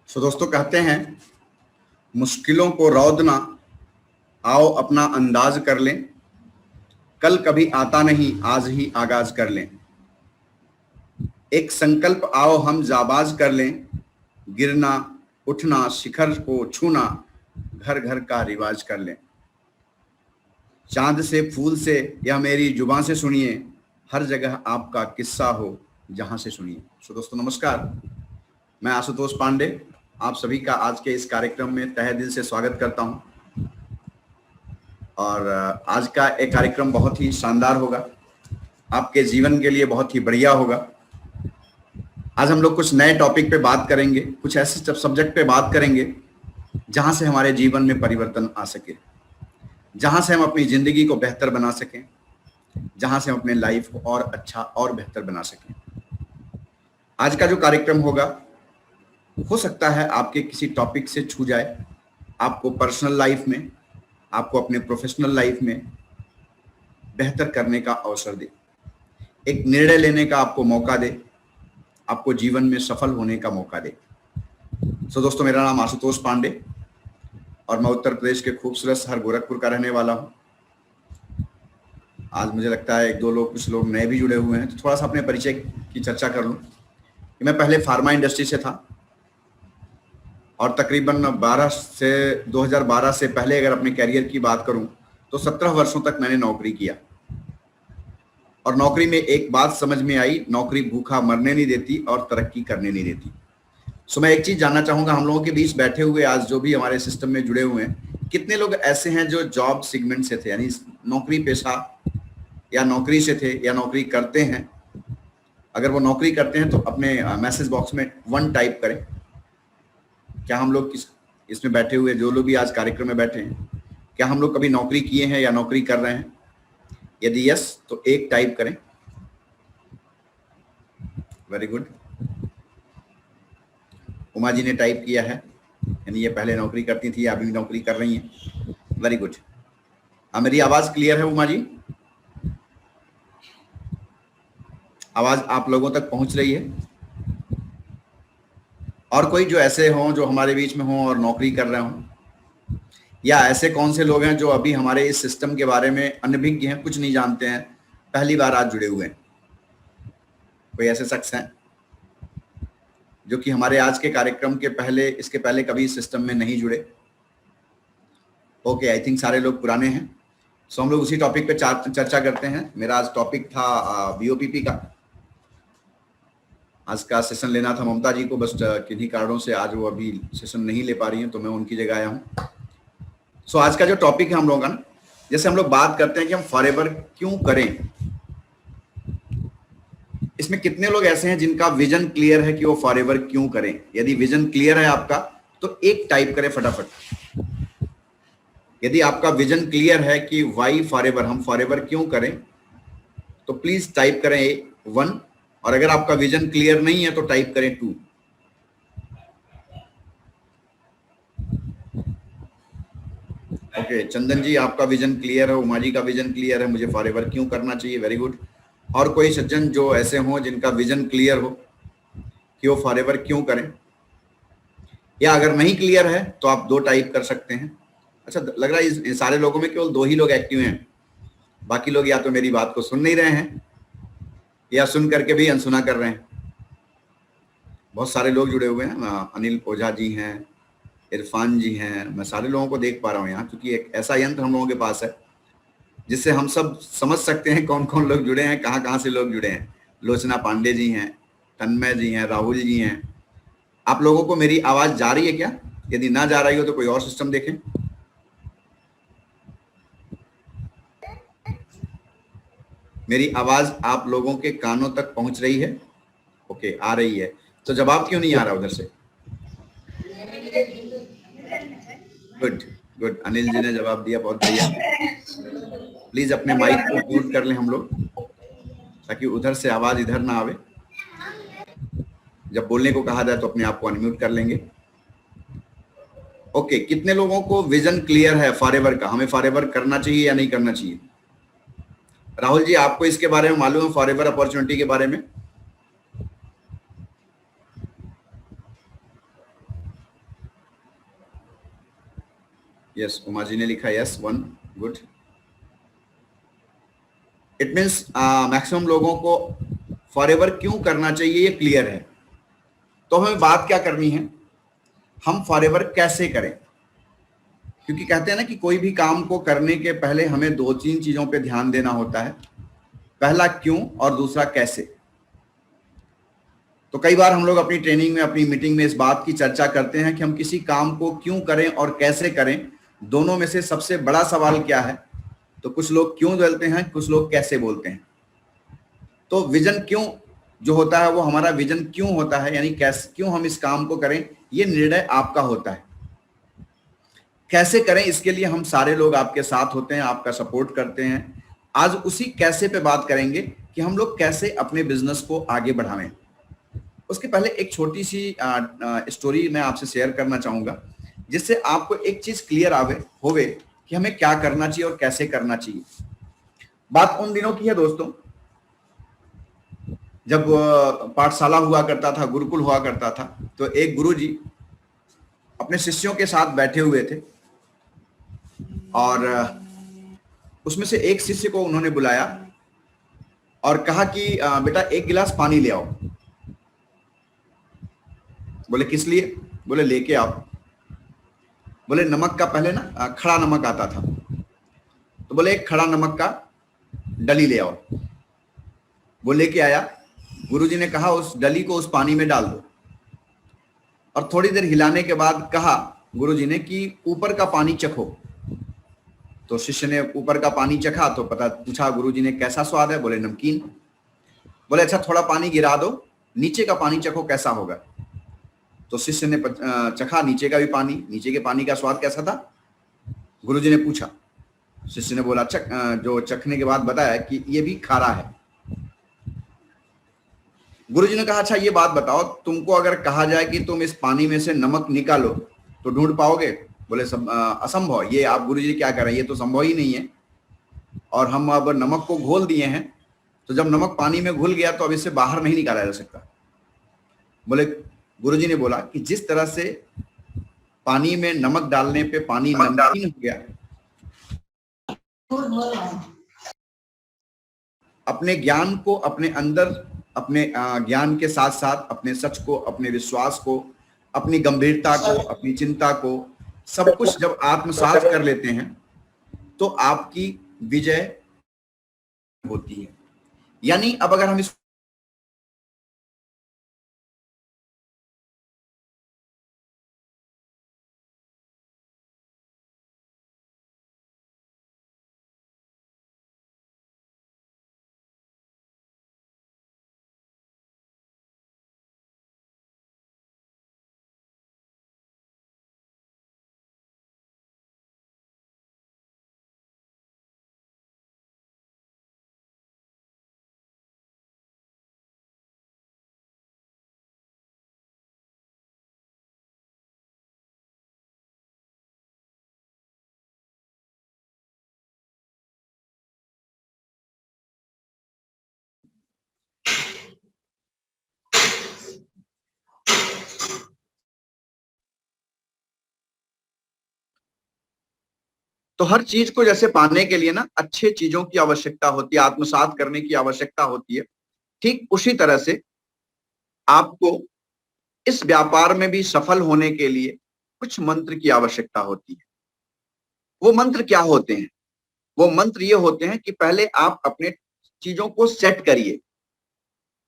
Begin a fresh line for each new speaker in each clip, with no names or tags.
सो दोस्तों कहते हैं मुश्किलों को रौंद ना, आओ अपना अंदाज कर लें। कल कभी आता नहीं, आज ही आगाज कर लें। एक संकल्प आओ हम जाबाज कर लें। गिरना उठना शिखर को छूना, घर घर का रिवाज कर लें। चांद से फूल से या मेरी जुबान से सुनिए, हर जगह आपका किस्सा हो जहां से सुनिए। सो दोस्तों नमस्कार, मैं आशुतोष पांडे आप सभी का आज के इस कार्यक्रम में तहे दिल से स्वागत करता हूं। और आज का एक कार्यक्रम बहुत ही शानदार होगा, आपके जीवन के लिए बहुत ही बढ़िया होगा। आज हम लोग कुछ नए टॉपिक पे बात करेंगे, कुछ ऐसे सब्जेक्ट पे बात करेंगे जहां से हमारे जीवन में परिवर्तन आ सके, जहां से हम अपनी जिंदगी को बेहतर बना सकें, जहां से हम अपने लाइफ को और अच्छा और बेहतर बना सकें। आज का जो कार्यक्रम होगा हो सकता है आपके किसी टॉपिक से छू जाए, आपको पर्सनल लाइफ में, आपको अपने प्रोफेशनल लाइफ में बेहतर करने का अवसर दे, एक निर्णय लेने का आपको मौका दे, आपको जीवन में सफल होने का मौका दे। सो दोस्तों, मेरा नाम आशुतोष पांडे और मैं उत्तर प्रदेश के खूबसूरत शहर गोरखपुर का रहने वाला हूँ। आज मुझे लगता है कुछ लोग नए भी जुड़े हुए हैं, तो थोड़ा सा अपने परिचय की चर्चा कर लूँ कि मैं पहले फार्मा इंडस्ट्री से था और तकरीबन 2012 से पहले अगर अपने कैरियर की बात करूं तो 17 वर्षों तक मैंने नौकरी किया। और नौकरी में एक बात समझ में आई, नौकरी भूखा मरने नहीं देती और तरक्की करने नहीं देती। सो मैं एक चीज जानना चाहूंगा, हम लोगों के बीच बैठे हुए आज जो भी हमारे सिस्टम में जुड़े हुए हैं, कितने लोग ऐसे हैं जो जॉब सेगमेंट से थे, यानी नौकरी पेशा या नौकरी से थे या नौकरी करते हैं। अगर वो नौकरी करते हैं तो अपने मैसेज बॉक्स में 1 टाइप करें। क्या हम लोग इसमें बैठे हुए जो लोग भी आज कार्यक्रम में बैठे हैं, क्या हम लोग कभी नौकरी किए हैं या नौकरी कर रहे हैं? यदि यस तो 1 टाइप करें। Very good. उमा जी ने टाइप किया है, यानी ये पहले नौकरी करती थी, अभी भी नौकरी कर रही हैं। Very good. मेरी आवाज क्लियर है उमा जी? आवाज आप लोगों तक पहुंच रही है? और कोई जो ऐसे हों जो हमारे बीच में हों और नौकरी कर रहे हों, या ऐसे कौन से लोग हैं जो अभी हमारे इस सिस्टम के बारे में अनभिज्ञ हैं, कुछ नहीं जानते हैं, पहली बार आज जुड़े हुए हैं? कोई ऐसे शख्स हैं जो कि हमारे आज के कार्यक्रम के पहले, इसके पहले कभी इस सिस्टम में नहीं जुड़े? ओके, आई थिंक सारे लोग पुराने हैं। सो हम लोग उसी टॉपिक पे चर्चा करते हैं। मेरा आज टॉपिक था बीओपीपी का। आज का सेशन लेना था ममता जी को, बस किन्हीं कारणों से आज वो अभी सेशन नहीं ले पा रही हैं, तो मैं उनकी जगह आया हूँ। सो आज का जो टॉपिक है हम लोगों का ना, जैसे हम लोग बात करते हैं कि हम फॉरएवर क्यों करें, इसमें कितने लोग ऐसे हैं जिनका विजन क्लियर है कि वो फॉरएवर क्यों करें? यदि विजन क्लियर है आपका तो 1 टाइप करें फटाफट। यदि आपका विजन क्लियर है कि वाई फॉरएवर, हम फॉरएवर क्यों करें, तो प्लीज टाइप करें 1। और अगर आपका विजन क्लियर नहीं है तो टाइप करें 2। ओके, चंदन जी आपका विजन क्लियर है, उमा जी का विजन क्लियर है, मुझे फॉरएवर क्यों करना चाहिए। Very good. और कोई सज्जन जो ऐसे हों जिनका विजन क्लियर हो कि वो फॉरएवर क्यों करें, या अगर नहीं क्लियर है तो आप 2 टाइप कर सकते हैं। अच्छा, लग रहा है इन सारे लोगों में केवल 2 ही लोग एक्टिव हैं, बाकी लोग या तो मेरी बात को सुन नहीं रहे हैं या सुन करके भी अनसुना कर रहे हैं। बहुत सारे लोग जुड़े हुए हैं, अनिल ओझा जी हैं, इरफान जी हैं, मैं सारे लोगों को देख पा रहा हूँ यहाँ, क्योंकि एक ऐसा यंत्र हम लोगों के पास है जिससे हम सब समझ सकते हैं कौन कौन लोग जुड़े हैं, कहाँ कहाँ से लोग जुड़े हैं। लोचना पांडे जी हैं, तन्मय जी हैं, राहुल जी हैं। आप लोगों को मेरी आवाज जा रही है क्या? यदि ना जा रही हो तो कोई और सिस्टम देखें। मेरी आवाज आप लोगों के कानों तक पहुंच रही है? ओके, आ रही है। तो जवाब क्यों नहीं आ रहा उधर से? गुड गुड, अनिल जी ने जवाब दिया, बहुत बढ़िया। प्लीज अपने माइक को म्यूट कर लें हम लोग, ताकि उधर से आवाज इधर ना आवे। जब बोलने को कहा जाए तो अपने आप को अनम्यूट कर लेंगे। ओके, कितने लोगों को विजन क्लियर है फॉरएवर का, हमें फॉरएवर करना चाहिए या नहीं करना चाहिए? राहुल जी, आपको इसके बारे में मालूम है, फॉरएवर अपॉर्चुनिटी के बारे में? यस, उमा जी ने लिखा yes 1, good. It means maximum लोगों को फॉरएवर क्यों करना चाहिए ये क्लियर है। तो हमें बात क्या करनी है, हम फॉरएवर कैसे करें। क्योंकि कहते हैं ना कि कोई भी काम को करने के पहले हमें 2-3 चीजों पे ध्यान देना होता है। पहला क्यों और दूसरा कैसे। तो कई बार हम लोग अपनी ट्रेनिंग में, अपनी मीटिंग में इस बात की चर्चा करते हैं कि हम किसी काम को क्यों करें और कैसे करें। दोनों में से सबसे बड़ा सवाल क्या है। तो कुछ लोग क्यों बोलते हैं, कुछ लोग कैसे बोलते हैं। तो विजन क्यों जो होता है वो हमारा विजन क्यों होता है, यानी कैसे क्यों हम इस काम को करें, ये निर्णय आपका होता है। कैसे करें इसके लिए हम सारे लोग आपके साथ होते हैं, आपका सपोर्ट करते हैं। आज उसी कैसे पे बात करेंगे कि हम लोग कैसे अपने बिजनेस को आगे बढ़ावें। उसके पहले एक छोटी सी स्टोरी मैं आपसे शेयर करना चाहूंगा, जिससे आपको एक चीज क्लियर होवे कि हमें क्या करना चाहिए और कैसे करना चाहिए। बात उन दिनों की है दोस्तों, जब पाठशाला हुआ करता था, गुरुकुल हुआ करता था। तो एक गुरुजी अपने शिष्यों के साथ बैठे हुए थे और उसमें से एक शिष्य को उन्होंने बुलाया और कहा कि बेटा 1 गिलास पानी ले आओ। बोले किस लिए। बोले लेके आओ। बोले नमक का पहले ना खड़ा नमक आता था, तो बोले एक खड़ा नमक का डली ले आओ। वो लेके आया। गुरुजी ने कहा उस डली को उस पानी में डाल दो, और थोड़ी देर हिलाने के बाद कहा गुरुजी ने कि ऊपर का पानी चखो। तो शिष्य ने ऊपर का पानी चखा तो पूछा गुरुजी ने कैसा स्वाद है। बोले नमकीन। बोले अच्छा थोड़ा पानी गिरा दो, नीचे का पानी चखो कैसा होगा। तो शिष्य ने चखा नीचे का भी पानी, नीचे के पानी का स्वाद कैसा था, गुरुजी ने पूछा। शिष्य ने बोला जो चखने के बाद बताया कि ये भी खारा है। गुरुजी ने कहा अच्छा ये बात बताओ, तुमको अगर कहा जाए कि तुम इस पानी में से नमक निकालो तो ढूंढ पाओगे। बोले सब असंभव, ये आप गुरुजी क्या कर रहे हैं, ये तो संभव ही नहीं है। और हम अब नमक को घोल दिए हैं, तो जब नमक पानी में घुल गया तो अब इससे बाहर नहीं निकाला जा सकता। बोले गुरुजी ने बोला कि जिस तरह से पानी में नमक डालने पे पानी नमकीन हो गया, अपने ज्ञान को अपने अंदर, अपने ज्ञान के साथ साथ अपने सच को, अपने विश्वास को, अपनी गंभीरता को, अपनी चिंता को, सब कुछ जब आत्मसात कर लेते हैं तो आपकी विजय होती है। यानी अब अगर हम इस तो हर चीज को जैसे पाने के लिए ना अच्छे चीजों की आवश्यकता होती है, आत्मसात करने की आवश्यकता होती है, ठीक उसी तरह से आपको इस व्यापार में भी सफल होने के लिए कुछ मंत्र की आवश्यकता होती है। वो मंत्र क्या होते हैं? वो मंत्र ये होते हैं कि पहले आप अपने चीजों को सेट करिए।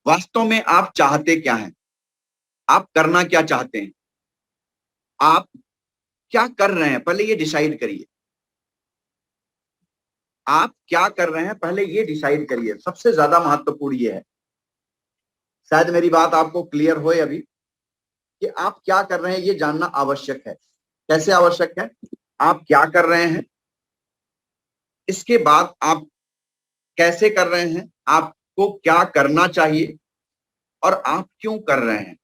वास्तव में आप चाहते क्या हैं, आप करना क्या चाहते हैं, आप क्या कर रहे हैं, पहले ये डिसाइड करिए। आप क्या कर रहे हैं पहले ये डिसाइड करिए, सबसे ज्यादा महत्वपूर्ण ये है। शायद मेरी बात आपको क्लियर होए अभी कि आप क्या कर रहे हैं ये जानना आवश्यक है। कैसे आवश्यक है? आप क्या कर रहे हैं, इसके बाद आप कैसे कर रहे हैं, आपको क्या करना चाहिए और आप क्यों कर रहे हैं।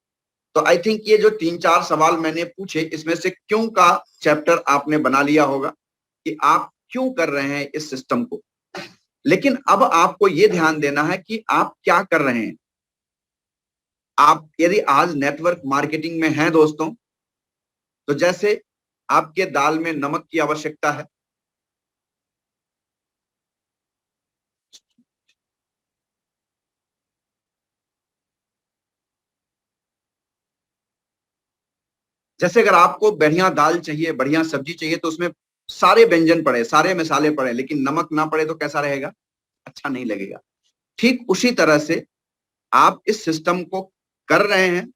तो आई थिंक ये जो 3-4 सवाल मैंने पूछे, इसमें से क्यों का चैप्टर आपने बना लिया होगा कि आप क्यों कर रहे हैं इस सिस्टम को। लेकिन अब आपको ये ध्यान देना है कि आप क्या कर रहे हैं। आप यदि आज नेटवर्क मार्केटिंग में हैं दोस्तों, तो जैसे आपके दाल में नमक की आवश्यकता है? जैसे अगर आपको बढ़िया दाल चाहिए, बढ़िया सब्जी चाहिए, तो उसमें सारे व्यंजन पड़े, सारे मसाले पड़े, लेकिन नमक ना पड़े तो कैसा रहेगा? अच्छा नहीं लगेगा। ठीक उसी तरह से आप इस सिस्टम को कर रहे हैं,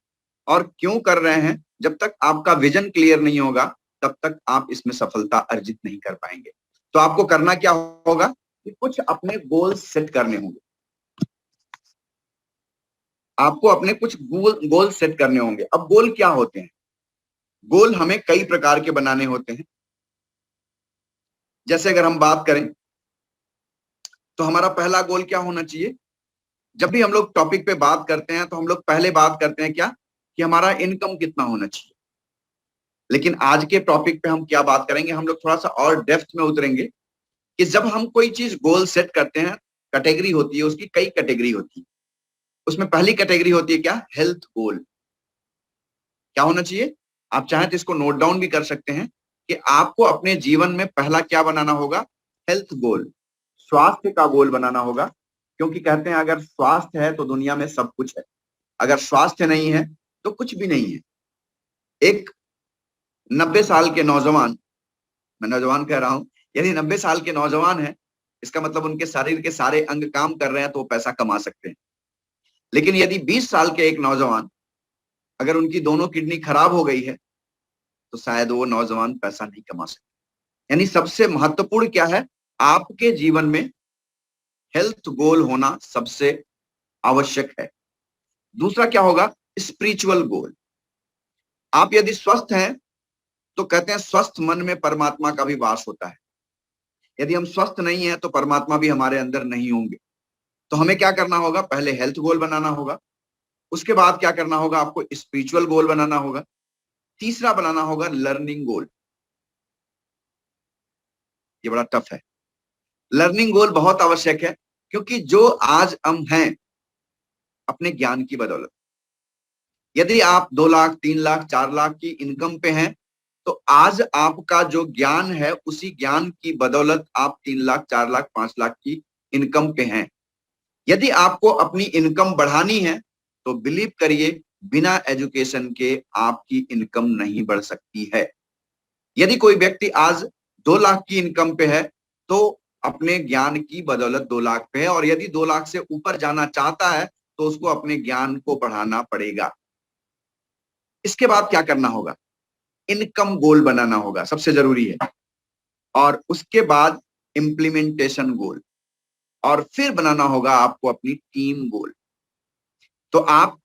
और क्यों कर रहे हैं? जब तक आपका विजन क्लियर नहीं होगा तब तक आप इसमें सफलता अर्जित नहीं कर पाएंगे। तो आपको करना क्या होगा कि कुछ अपने गोल सेट करने होंगे। आपको अपने कुछ गोल सेट करने होंगे। अब गोल क्या होते हैं? गोल हमें कई प्रकार के बनाने होते हैं। जैसे अगर हम बात करें तो हमारा पहला गोल क्या होना चाहिए? जब भी हम लोग टॉपिक पे बात करते हैं तो हम लोग पहले बात करते हैं क्या, कि हमारा इनकम कितना होना चाहिए। लेकिन आज के टॉपिक पे हम क्या बात करेंगे, हम लोग थोड़ा सा और डेप्थ में उतरेंगे कि जब हम कोई चीज गोल सेट करते हैं, कैटेगरी होती है उसकी, कई कैटेगरी होती है। उसमें पहली कैटेगरी होती है क्या? हेल्थ गोल। क्या होना चाहिए? आप चाहें तो इसको नोट डाउन भी कर सकते हैं कि आपको अपने जीवन में पहला क्या बनाना होगा? हेल्थ गोल, स्वास्थ्य का गोल बनाना होगा। क्योंकि कहते हैं अगर स्वास्थ्य है तो दुनिया में सब कुछ है, अगर स्वास्थ्य नहीं है तो कुछ भी नहीं है। एक 90 साल के नौजवान, मैं नौजवान कह रहा हूं, यदि 90 साल के नौजवान है, इसका मतलब उनके शरीर के सारे अंग काम कर रहे हैं तो वो पैसा कमा सकते हैं। लेकिन यदि 20 साल के एक नौजवान, अगर उनकी दोनों किडनी खराब हो गई है, तो शायद वो नौजवान पैसा नहीं कमा सकते। यानी सबसे महत्वपूर्ण क्या है? आपके जीवन में हेल्थ गोल होना सबसे आवश्यक है। दूसरा क्या होगा? स्पिरिचुअल गोल। आप यदि स्वस्थ हैं तो कहते हैं स्वस्थ मन में परमात्मा का भी वास होता है। यदि हम स्वस्थ नहीं है तो परमात्मा भी हमारे अंदर नहीं होंगे। तो हमें क्या करना होगा? पहले हेल्थ गोल बनाना होगा। उसके बाद क्या करना होगा? आपको स्पिरिचुअल गोल बनाना होगा। तीसरा बनाना होगा लर्निंग गोल। ये बड़ा टफ है। लर्निंग गोल बहुत आवश्यक है, क्योंकि जो आज हम हैं अपने ज्ञान की बदौलत, यदि आप 2 लाख 3 लाख 4 लाख की इनकम पे हैं, तो आज आपका जो ज्ञान है उसी ज्ञान की बदौलत आप 3 लाख 4 लाख 5 लाख की इनकम पे हैं। यदि आपको अपनी इनकम बढ़ानी है तो बिलीव करिए, बिना एजुकेशन के आपकी इनकम नहीं बढ़ सकती है। यदि कोई व्यक्ति आज 2 लाख की इनकम पे है तो अपने ज्ञान की बदौलत 2 लाख पे है, और यदि 2 लाख से ऊपर जाना चाहता है तो उसको अपने ज्ञान को बढ़ाना पड़ेगा। इसके बाद क्या करना होगा? इनकम गोल बनाना होगा, सबसे जरूरी है। और उसके बाद इम्प्लीमेंटेशन गोल, और फिर बनाना होगा आपको अपनी टीम गोल। तो आप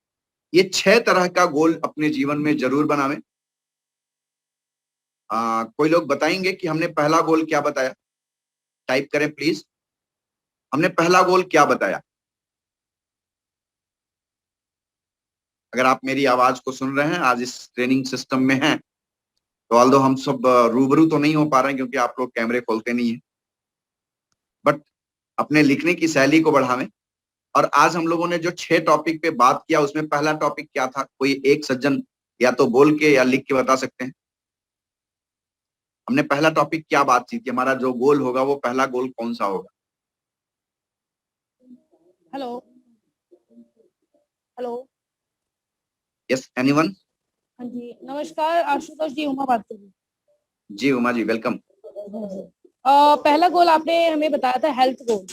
ये 6 तरह का गोल अपने जीवन में जरूर बनावें। कोई लोग बताएंगे कि हमने पहला गोल क्या बताया? टाइप करें प्लीज, हमने पहला गोल क्या बताया? अगर आप मेरी आवाज को सुन रहे हैं, आज इस ट्रेनिंग सिस्टम में हैं, तो ऑल्दो हम सब रूबरू तो नहीं हो पा रहे हैं क्योंकि आप लोग कैमरे खोलते नहीं है, बट अपने लिखने की शैली को बढ़ावें। और आज हम लोगों ने जो 6 टॉपिक पे बात किया, उसमें पहला टॉपिक क्या था? कोई एक सज्जन या तो बोल के या लिख के बता सकते हैं। हमने पहला टॉपिक क्या बातचीत की? हमारा जो गोल होगा वो पहला गोल कौन सा होगा?
Hello hello.
Yes, anyone?
हाँ जी, नमस्कार आशुतोष जी, उमा बात कर रही हूँ।
जी उमा जी, वेलकम।
पहला गोल आपने हमें बताया था health goal.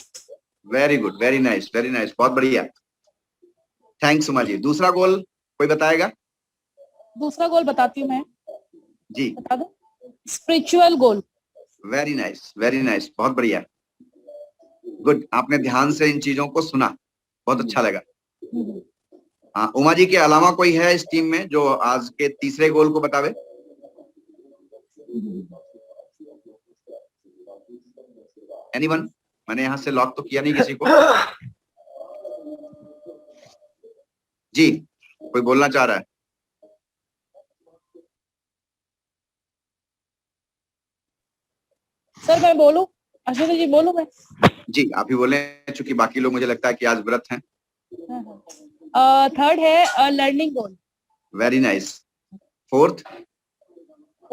Very good, very nice, very nice, बहुत बढ़िया, थैंक्स उमा जी। दूसरा गोल कोई बताएगा?
दूसरा गोल बताती हूँ मैं,
जी,
बता दो। स्पिरिचुअल गोल।
वेरी नाइस, वेरी नाइस, बहुत बढ़िया, गुड। आपने ध्यान से इन चीजों को सुना, बहुत अच्छा लगा। हाँ, उमा जी के अलावा कोई है इस टीम में जो आज के तीसरे गोल को बतावे? एनीवन? मैंने यहाँ से लॉक तो किया नहीं किसी को। जी, कोई बोलना चाह रहा है?
सर मैं बोलूं? आशुतोष जी बोलूं मैं?
जी, आप ही बोले, चूंकि बाकी लोग मुझे लगता है कि आज व्रत हैं।
थर्ड है learning goal.
Very nice. Fourth?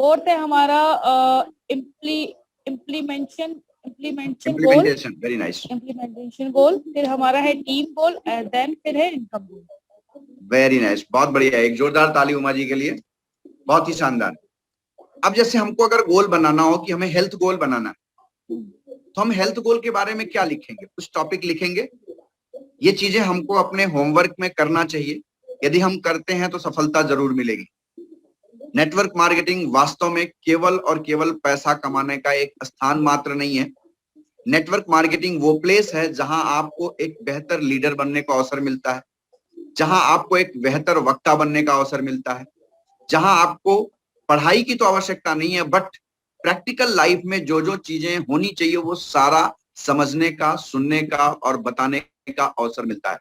Fourth है हमारा implementation goal.
Implementation, very nice,
implementation goal, फिर हमारा है टीम गोल, एंड देन फिर है इनकम गोल।
वेरी नाइस, बहुत बढ़िया, एक जोरदार ताली उमा जी के लिए, बहुत ही शानदार। अब जैसे हमको अगर गोल बनाना हो कि हमें हेल्थ गोल बनाना है, तो हम हेल्थ गोल के बारे में क्या लिखेंगे? कुछ टॉपिक लिखेंगे। ये चीजें हमको अपने होमवर्क में करना चाहिए। यदि हम करते हैं तो सफलता जरूर मिलेगी। नेटवर्क मार्केटिंग वास्तव में केवल और केवल पैसा कमाने का एक स्थान मात्र नहीं है। नेटवर्क मार्केटिंग वो प्लेस है जहां आपको एक बेहतर लीडर बनने का अवसर मिलता है, जहां आपको एक बेहतर वक्ता बनने का अवसर मिलता है, जहां आपको पढ़ाई की तो आवश्यकता नहीं है, बट प्रैक्टिकल लाइफ में जो जो चीजें होनी चाहिए वो सारा समझने का, सुनने का और बताने का अवसर मिलता है।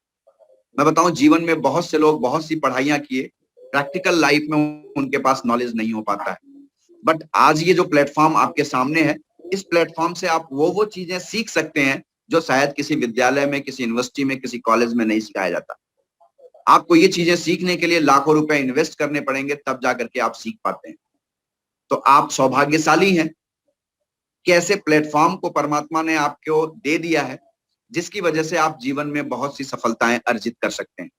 मैं बताऊं, जीवन में बहुत से लोग बहुत सी पढ़ाइयां किए, प्रैक्टिकल लाइफ में उनके पास नॉलेज नहीं हो पाता है। बट आज ये जो प्लेटफॉर्म आपके सामने है, इस प्लेटफॉर्म से आप वो चीजें सीख सकते हैं जो शायद किसी विद्यालय में, किसी यूनिवर्सिटी में, किसी कॉलेज में नहीं सिखाया जाता। आपको ये चीजें सीखने के लिए लाखों रुपए इन्वेस्ट करने पड़ेंगे, तब जाकर के आप सीख पाते हैं। तो आप सौभाग्यशाली हैं कि ऐसे प्लेटफॉर्म को परमात्मा ने आपको दे दिया है, जिसकी वजह से आप जीवन में बहुत सी सफलताएं अर्जित कर सकते हैं।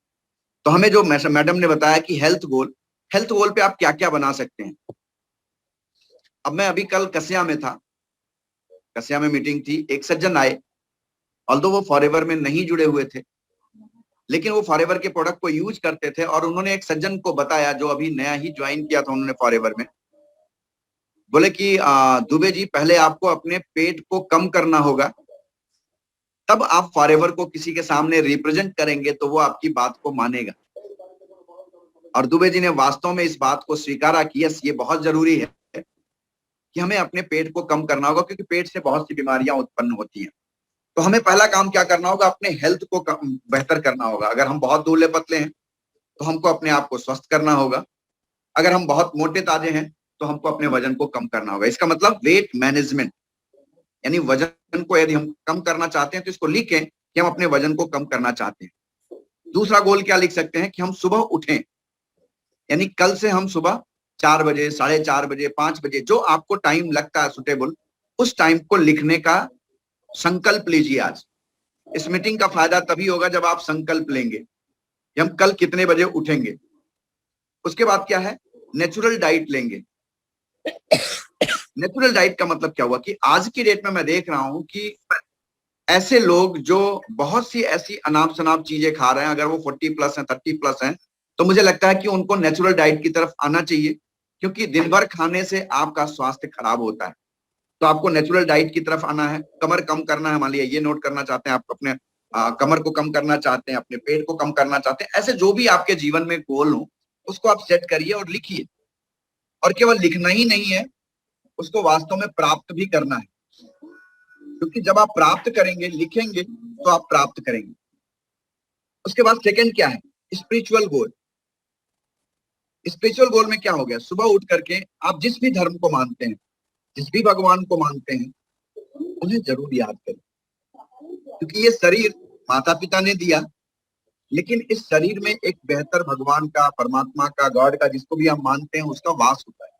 तो हमें जो मैडम ने बताया कि हेल्थ गोल पे आप क्या क्या बना सकते हैं। अब मैं अभी कल कसिया में था, कसिया में मीटिंग थी, एक सज्जन आए, ऑल्दो वो फॉरएवर में नहीं जुड़े हुए थे, लेकिन वो फॉरएवर के प्रोडक्ट को यूज करते थे, और उन्होंने एक सज्जन को बताया जो अभी नया ही ज्वाइन किया था उन्होंने फॉरएवर में, बोले कि दुबे जी, पहले आपको अपने पेट को कम करना होगा, तब आप फॉरएवर को किसी के सामने रिप्रेजेंट करेंगे तो वो आपकी बात को मानेगा। और दुबे जी ने वास्तव में इस बात को स्वीकारा कि यस, ये बहुत जरूरी है कि हमें अपने पेट को कम करना होगा, क्योंकि पेट से बहुत सी बीमारियां उत्पन्न होती हैं। तो हमें पहला काम क्या करना होगा? अपने हेल्थ को बेहतर करना होगा। अगर हम बहुत दुबले पतले हैं तो हमको अपने आप को स्वस्थ करना होगा। अगर हम बहुत मोटे ताजे हैं तो हमको अपने वजन को कम करना होगा। इसका मतलब वेट मैनेजमेंट, यानी वजन को यदि हम कम करना चाहते हैं तो इसको लिखें कि हम अपने वजन को कम करना चाहते हैं। दूसरा गोल क्या लिख सकते हैं कि हम सुबह उठें, यानी कल से हम सुबह 4 बजे, 4:30 बजे, 5 बजे, जो आपको टाइम लगता है सुटेबल, उस टाइम को लिखने का संकल्प लीजिए। आज इस मीटिंग का फायदा तभी होगा जब आप संकल्प लेंगे कि हम कल कितने बजे उठेंगे। उसके बाद क्या है? नेचुरल डाइट लेंगे। नेचुरल डाइट का मतलब क्या हुआ कि आज की डेट में मैं देख रहा हूं कि ऐसे लोग जो बहुत सी ऐसी अनाप शनाप चीजें खा रहे हैं, अगर वो 40+ हैं, 30+ हैं, तो मुझे लगता है कि उनको नेचुरल डाइट की तरफ आना चाहिए, क्योंकि दिन भर खाने से आपका स्वास्थ्य खराब होता है। तो आपको नेचुरल डाइट की तरफ आना है। कमर कम करना है, मान लिया ये नोट करना चाहते हैं, आप अपने कमर को कम करना चाहते हैं, अपने पेट को कम करना चाहते हैं, ऐसे जो भी आपके जीवन में गोल हो उसको आप सेट करिए और लिखिए। और केवल लिखना ही नहीं है, उसको वास्तव में प्राप्त भी करना है, क्योंकि जब आप प्राप्त करेंगे, लिखेंगे, तो आप प्राप्त करेंगे। उसके बाद सेकंड क्या है? स्पिरिचुअल गोल। स्पिरिचुअल गोल में क्या हो गया? सुबह उठ करके आप जिस भी धर्म को मानते हैं, जिस भी भगवान को मानते हैं, उन्हें जरूर याद करें, क्योंकि ये शरीर माता पिता ने दिया, लेकिन इस शरीर में एक बेहतर भगवान का, परमात्मा का, गॉड का, जिसको भी हम मानते हैं, उसका वास होता है।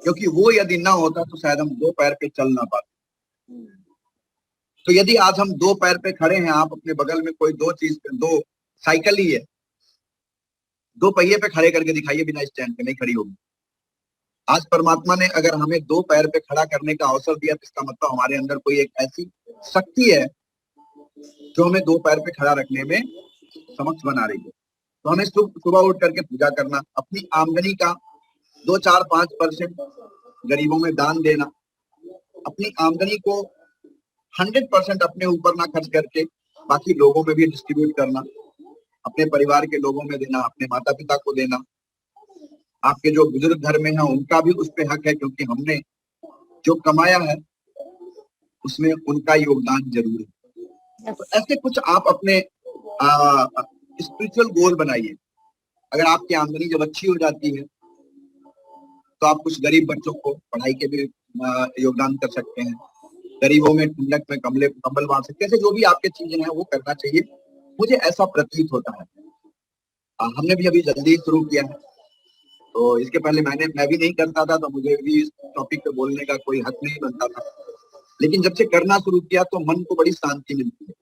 क्योंकि वो यदि ना होता तो शायद हम 2 पैर पे चल ना पाते। तो यदि आज हम 2 पैर पे खड़े हैं, आप अपने बगल में कोई 2 साइकिल ही है, 2 पहिए पे खड़े करके दिखाइए, बिना स्टैंड पे नहीं खड़ी होगी। आज परमात्मा ने अगर हमें 2 पैर पे खड़ा करने का अवसर दिया, तो इसका मतलब हमारे अंदर कोई एक ऐसी शक्ति है जो हमें 2 पैर पे खड़ा रखने में समक्ष बना रही है। तो हमें सुबह उठ करके पूजा करना, अपनी आमदनी का 2, 4, 5% गरीबों में दान देना, अपनी आमदनी को 100% अपने ऊपर ना खर्च करके बाकी लोगों में भी डिस्ट्रीब्यूट करना, अपने परिवार के लोगों में देना, अपने माता पिता को देना, आपके जो बुजुर्ग घर में हैं उनका भी उस पे हक है, क्योंकि हमने जो कमाया है उसमें उनका योगदान जरूर है। तो ऐसे कुछ आप अपने स्पिरिचुअल गोल बनाइए। अगर आपकी आमदनी जब अच्छी हो जाती है तो आप कुछ गरीब बच्चों को पढ़ाई के भी योगदान कर सकते हैं, गरीबों में ठंडक में कंबल बांध सकते हैं। ऐसे जो भी आपके चीजें हैं वो करना चाहिए, मुझे ऐसा प्रतीत होता है। हमने भी अभी जल्दी शुरू किया है,
तो इसके पहले मैं भी नहीं करता था, तो मुझे भी इस टॉपिक पे बोलने का कोई हक नहीं बनता था, लेकिन जब से करना शुरू किया तो मन को बड़ी शांति मिलती है,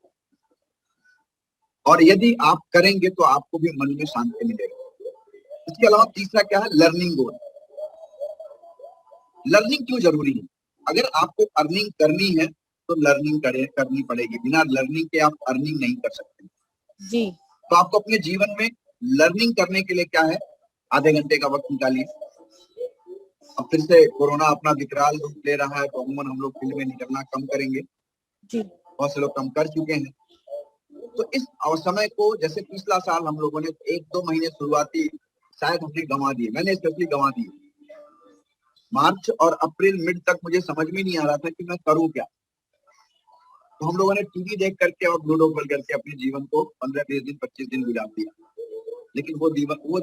और यदि आप करेंगे तो आपको भी मन में शांति मिलेगी। इसके अलावा तीसरा क्या है, लर्निंग गोल। लर्निंग क्यों जरूरी है? अगर आपको अर्निंग करनी है तो लर्निंग करनी पड़ेगी, बिना लर्निंग के आप अर्निंग नहीं कर सकते
जी।
तो आपको अपने जीवन में लर्निंग करने के लिए क्या है, आधे घंटे का वक्त निकालिए। अब फिर से कोरोना अपना विकराल रूप ले रहा है, तो अमूमन हम लोग फील्ड में निकलना कम करेंगे,
जी।
बहुत से लोग कम कर चुके हैं। तो इस समय को, जैसे पिछला साल हम लोगों ने 1-2 महीने शुरुआती शायद हमने गंवा दिए, मैंने स्पेशली गंवा दिए। मार्च और अप्रैल मिड तक मुझे समझ में नहीं आ रहा था कि मैं करूं क्या। तो हम लोगों ने टीवी देख करके और लूडो खेल करके अपने जीवन को 15-20 दिन 25 दिन गुजार दिया, लेकिन वो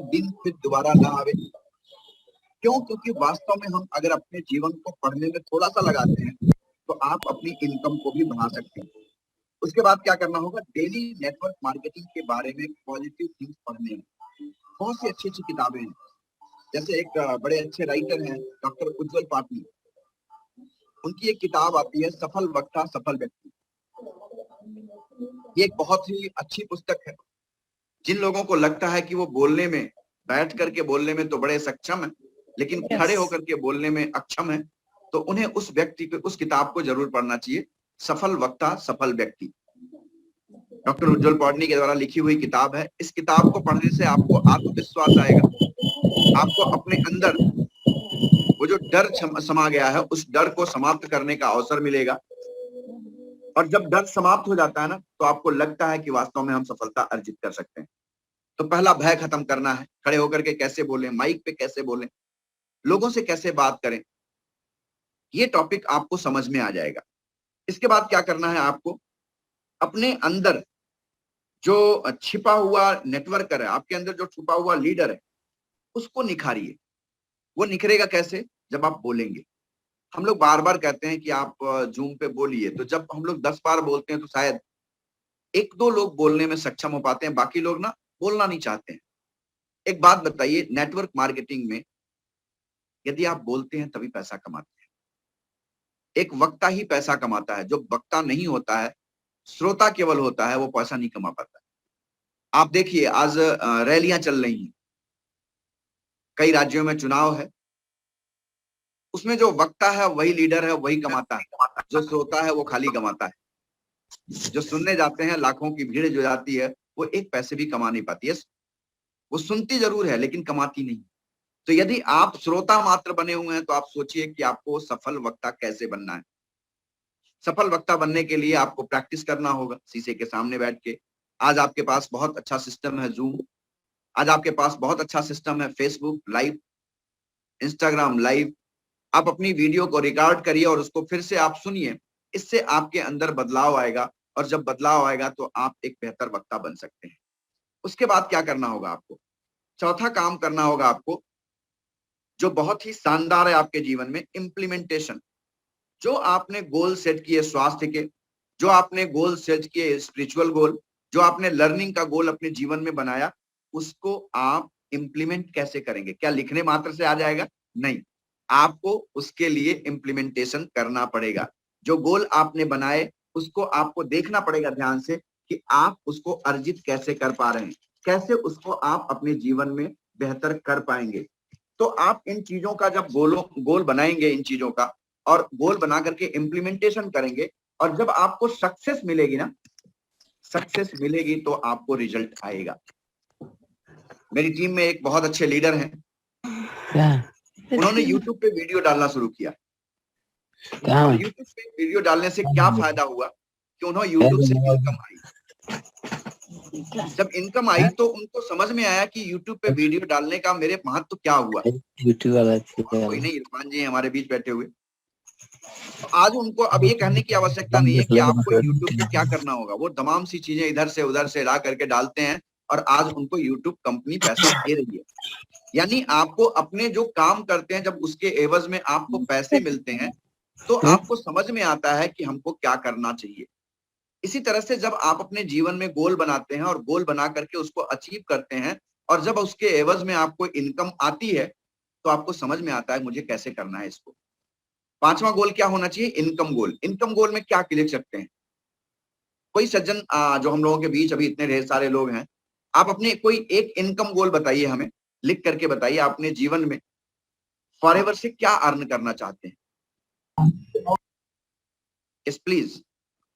दिन फिर दोबारा ना आवे। क्यों? क्योंकि वास्तव में हम अगर अपने जीवन को पढ़ने में थोड़ा सा लगाते हैं तो आप अपनी इनकम को भी बढ़ा सकते हैं। उसके बाद क्या करना होगा, डेली नेटवर्क मार्केटिंग के बारे में पॉजिटिव थिंग्स पढ़ने हैं। बहुत सी अच्छी अच्छी किताबें हैं, जैसे एक बड़े अच्छे राइटर हैं डॉक्टर उज्जवल पाटनी, उनकी एक किताब आती है सफल वक्ता सफल व्यक्ति। ये एक बहुत ही अच्छी पुस्तक है। जिन लोगों को लगता है कि वो बोलने में, बैठ करके बोलने में तो बड़े सक्षम है, लेकिन खड़े होकर के बोलने में अक्षम है, तो उन्हें उस व्यक्ति को, उस किताब को जरूर पढ़ना चाहिए, सफल वक्ता सफल व्यक्ति। डॉक्टर उज्जवल पाटनी के द्वारा लिखी हुई किताब है। इस किताब को पढ़ने से आपको आत्मविश्वास आएगा, आपको अपने अंदर वो जो डर समा गया है उस डर को समाप्त करने का अवसर मिलेगा, और जब डर समाप्त हो जाता है ना, तो आपको लगता है कि वास्तव में हम सफलता अर्जित कर सकते हैं। तो पहला भय खत्म करना है, खड़े होकर के कैसे बोलें, माइक पे कैसे बोलें, लोगों से कैसे बात करें, ये टॉपिक आपको समझ में आ जाएगा। इसके बाद क्या करना है, आपको अपने अंदर जो छिपा हुआ नेटवर्कर है, आपके अंदर जो छुपा हुआ लीडर है, उसको निखारिए। वो निखरेगा कैसे? जब आप बोलेंगे। हम लोग बार बार कहते हैं कि आप जूम पे बोलिए, तो जब हम लोग 10 बार बोलते हैं तो शायद 1-2 लोग बोलने में सक्षम हो पाते हैं, बाकी लोग ना बोलना नहीं चाहते हैं। एक बात बताइए, नेटवर्क मार्केटिंग में यदि आप बोलते हैं तभी पैसा कमाते हैं। एक वक्ता ही पैसा कमाता है, जो वक्ता नहीं होता है, श्रोता केवल होता है, वो पैसा नहीं कमा पाता। आप देखिए आज रैलियां चल रही हैं, कई राज्यों में चुनाव है, उसमें जो वक्ता है वही लीडर है, वही कमाता है, जो श्रोता है वो खाली कमाता है। जो सुनने जाते हैं, लाखों की भीड़ जो जाती है, वो एक पैसे भी कमा नहीं पाती है। वो सुनती जरूर है लेकिन कमाती नहीं। तो यदि आप श्रोता मात्र बने हुए हैं तो आप सोचिए कि आपको सफल वक्ता कैसे बनना है। सफल वक्ता बनने के लिए आपको प्रैक्टिस करना होगा, शीशे के सामने बैठ के। आज आपके पास बहुत अच्छा सिस्टम है जूम, आज आपके पास बहुत अच्छा सिस्टम है फेसबुक लाइव, इंस्टाग्राम लाइव। आप अपनी वीडियो को रिकॉर्ड करिए और उसको फिर से आप सुनिए, इससे आपके अंदर बदलाव आएगा, और जब बदलाव आएगा तो आप एक बेहतर वक्ता बन सकते हैं। उसके बाद क्या करना होगा आपको? चौथा काम करना होगा आपको, जो बहुत ही शानदार है आपके जीवन में, इम्प्लीमेंटेशन। जो आपने गोल सेट किए स्वास्थ्य के, जो आपने गोल सेट किए स्पिरिचुअल गोल, जो आपने लर्निंग का गोल अपने जीवन में बनाया, उसको आप इम्प्लीमेंट कैसे करेंगे? क्या लिखने मात्र से आ जाएगा? नहीं, आपको उसके लिए इम्प्लीमेंटेशन करना पड़ेगा। जो गोल आपने बनाए उसको आपको देखना पड़ेगा ध्यान से कि आप उसको अर्जित कैसे कर पा रहे हैं, कैसे उसको आप अपने जीवन में बेहतर कर पाएंगे। तो आप इन चीजों का जब गोल बनाएंगे, इन चीजों का, और गोल बना करके इम्प्लीमेंटेशन करेंगे, और जब आपको सक्सेस मिलेगी ना, सक्सेस मिलेगी तो आपको रिजल्ट आएगा। मेरी टीम में एक बहुत अच्छे लीडर हैं, उन्होंने YouTube पे वीडियो डालना शुरू किया। और YouTube पे वीडियो डालने से क्या फायदा हुआ कि उन्हें YouTube से इनकम आई। जब इनकम आई तो उनको समझ में आया कि YouTube पे वीडियो डालने का मेरे महत्व क्या हुआ।
YouTube वाला
कोई नहीं, इरफान जी हमारे बीच बैठे हुए। तो आज उनको अब ये कहने की आवश्यकता नहीं है कि आपको YouTube पे क्या करना होगा, वो तमाम सी चीजें इधर से उधर से ला करके डालते हैं, और आज उनको YouTube कंपनी पैसा दे रही है। यानी आपको अपने जो काम करते हैं, जब उसके एवज में आपको पैसे मिलते हैं, तो आपको समझ में आता है कि हमको क्या करना चाहिए। इसी तरह से जब आप अपने जीवन में गोल बनाते हैं और गोल बना करके उसको अचीव करते हैं, और जब उसके एवज में आपको इनकम आती है, तो आपको समझ में आता है मुझे कैसे करना है इसको। पांचवा गोल क्या होना चाहिए? इनकम गोल। इनकम गोल में क्या लिख सकते हैं? कोई सज्जन जो हम लोगों के बीच अभी इतने ढेर सारे लोग हैं, आप अपने कोई एक इनकम गोल बताइए, हमें लिख करके बताइए। आप अपने जीवन में फॉरएवर से क्या अर्न करना चाहते हैं? यस प्लीज,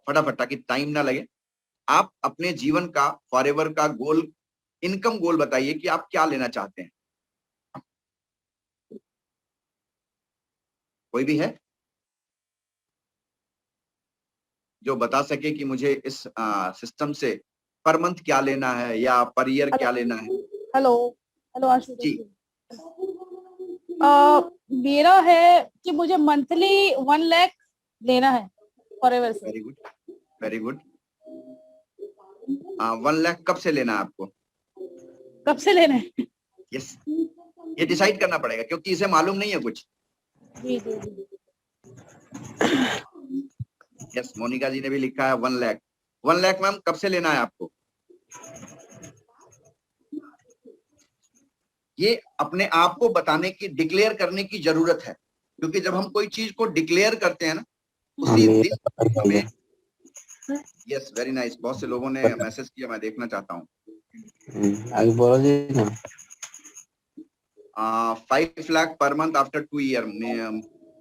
फटाफट, ताकि टाइम ना लगे। आप अपने जीवन का फॉरएवर का गोल, इनकम गोल बताइए कि आप क्या लेना चाहते हैं। कोई भी है जो बता सके कि मुझे इस सिस्टम से पर मंथ क्या लेना है या पर ईयर क्या लेना है?
हेलो हेलो आशुतोष
जी।
जी। मेरा है कि मुझे मंथली 1 लाख लेना है फॉरएवर से।
Very good, very good. 1 lakh कब से लेना है आपको?
कब से लेना है?
यस, ये डिसाइड करना पड़ेगा क्योंकि इसे मालूम नहीं है कुछ।
जी जी जी।
यस, मोनिका जी ने भी लिखा है 1 लाख। 1 लाख मैम कब से लेना है आपको? ये अपने आप को बताने की, डिक्लेयर करने की जरूरत है, क्योंकि जब हम कोई चीज को डिक्लेयर करते हैं ना, उसी दिन में। Yes, very nice. बहुत से लोगों ने मैसेज किया, मैं देखना चाहता हूँ।
आगे बोलो जी ना।
5 lakh per month after 2 year,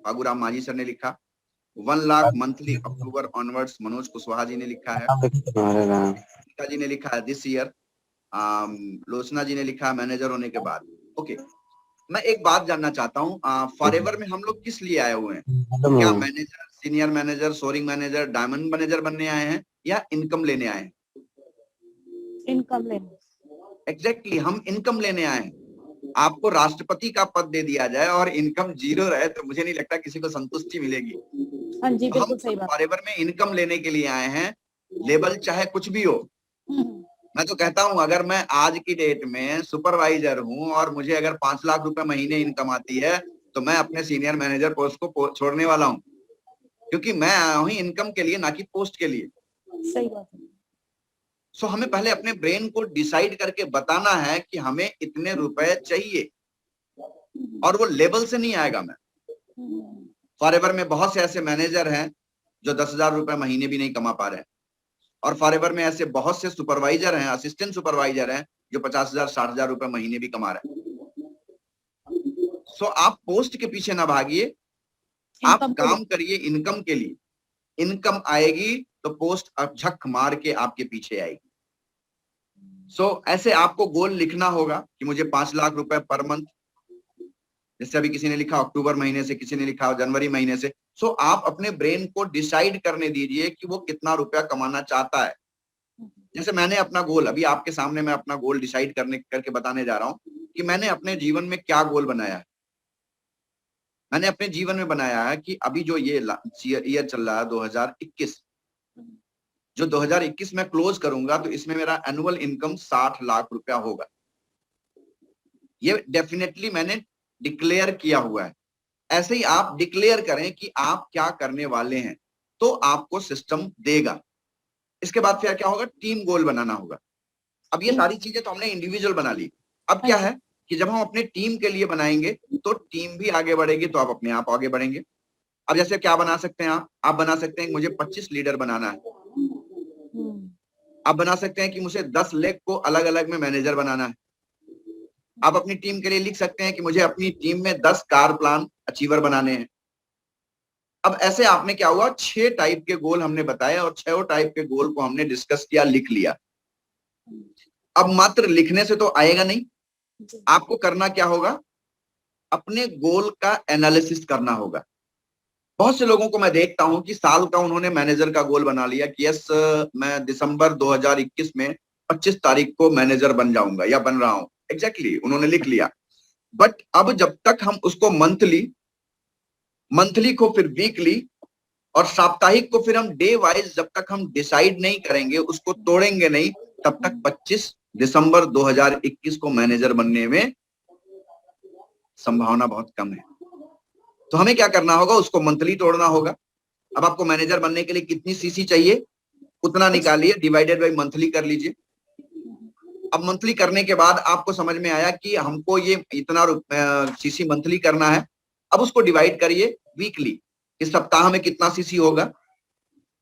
फागुराम माझी सर ने लिखा। 1 लाख मंथली अक्टूबर ऑनवर्ड्स, मनोज कुशवाहा जी ने लिखा है। गीता जी ने लिखा है दिस ईयर। लोचना जी ने लिखा है मैनेजर होने के बाद। ओके, मैं एक बात जानना चाहता हूँ, फॉरएवर में हम लोग किस लिए आए हुए हैं? क्या manager, senior manager, soaring manager, diamond manager बनने आए हैं या इनकम लेने आए हैं?
इनकम लेने।
एग्जैक्टली, हम इनकम लेने आए हैं। आपको राष्ट्रपति का पद दे दिया जाए और इनकम 0 रहे तो मुझे नहीं लगता किसी को संतुष्टि मिलेगी।
हाँ जी,
तो हम
बिल्कुल सही बात।
फॉरएवर में इनकम लेने के लिए आए हैं, लेवल चाहे कुछ भी हो। मैं तो कहता हूं, अगर मैं आज की डेट में सुपरवाइजर हूं और मुझे अगर 5 लाख रुपए महीने इनकम आती है तो मैं अपने सीनियर मैनेजर पोस्ट को छोड़ने वाला हूं, क्योंकि मैं आया हूं इनकम के लिए, ना कि पोस्ट के लिए।
सही बात है।
सो हमें पहले अपने ब्रेन को डिसाइड करके बताना है कि हमें इतने रुपए चाहिए, और वो लेवल से नहीं आएगा। मैं फॉरएवर में बहुत से ऐसे मैनेजर हैं जो 10,000 रुपए महीने भी नहीं कमा पा रहे हैं, और फॉरएवर में ऐसे बहुत से सुपरवाइजर हैं, असिस्टेंट सुपरवाइजर हैं जो 50,000 60,000 रुपए महीने भी कमा रहे हैं। सो आप पोस्ट के पीछे ना भागिए, आप काम करिए इनकम के लिए। इनकम आएगी तो पोस्ट अब झक मार के आपके पीछे आएगी। सो ऐसे आपको गोल लिखना होगा कि मुझे 5 लाख रुपए पर मंथ, जैसे अभी किसी ने लिखा अक्टूबर महीने से, किसी ने लिखा जनवरी महीने से। सो आप अपने ब्रेन को डिसाइड करने दीजिए कि वो कितना रुपया कमाना चाहता है। जैसे मैंने अपना गोल, अभी आपके सामने मैं अपना गोल डिसाइड करके बताने जा रहा हूं कि मैंने अपने जीवन में क्या गोल बनाया है। मैंने अपने जीवन में बनाया है कि अभी जो ये ईयर चल रहा है 2021, जो 2021 में क्लोज करूंगा तो इसमें मेरा एनुअल इनकम 60 लाख रुपया होगा। ये डेफिनेटली मैंने डिक्लेयर किया हुआ है। ऐसे ही आप डिक्लेयर करें कि आप क्या करने वाले हैं, तो आपको सिस्टम देगा। इसके बाद फिर क्या होगा? टीम गोल बनाना होगा। अब ये सारी चीजें तो हमने इंडिविजुअल बना ली। अब क्या है कि जब हम अपने टीम के लिए बनाएंगे तो टीम भी आगे बढ़ेगी, तो आप अपने आप आगे बढ़ेंगे। अब जैसे क्या बना सकते हैं आप बना सकते हैं कि मुझे 25 लीडर बनाना है। आप बना सकते हैं कि मुझे 10 लेग को अलग अलग में मैनेजर बनाना है। आप अपनी टीम के लिए लिख सकते हैं कि मुझे अपनी टीम में 10 कार प्लान अचीवर बनाने हैं। अब ऐसे आपने क्या हुआ, 6 टाइप के गोल हमने बताए और 6 टाइप के गोल को हमने डिस्कस किया, लिख लिया। अब मात्र लिखने से तो आएगा नहीं, आपको करना क्या होगा? अपने गोल का एनालिसिस करना होगा। बहुत से लोगों को मैं देखता हूं कि साल का उन्होंने मैनेजर का गोल बना लिया कि यस मैं दिसंबर 2021 में 25 तारीख को मैनेजर बन जाऊंगा या बन रहा हूं। एग्जैक्टली उन्होंने लिख लिया। बट अब जब तक हम उसको मंथली को फिर वीकली और साप्ताहिक को फिर हम डे वाइज जब तक हम डिसाइड नहीं करेंगे, उसको तोड़ेंगे नहीं, तब तक 25 दिसंबर 2021 को मैनेजर बनने में संभावना बहुत कम है। तो हमें क्या करना होगा? उसको मंथली तोड़ना होगा। अब आपको मैनेजर बनने के लिए कितनी सीसी चाहिए, उतना निकालिए, डिवाइडेड बाय मंथली कर लीजिए। अब मंथली करने के बाद आपको समझ में आया कि हमको ये इतना सीसी मंथली करना है। अब उसको डिवाइड करिए वीकली, इस सप्ताह में कितना सीसी होगा,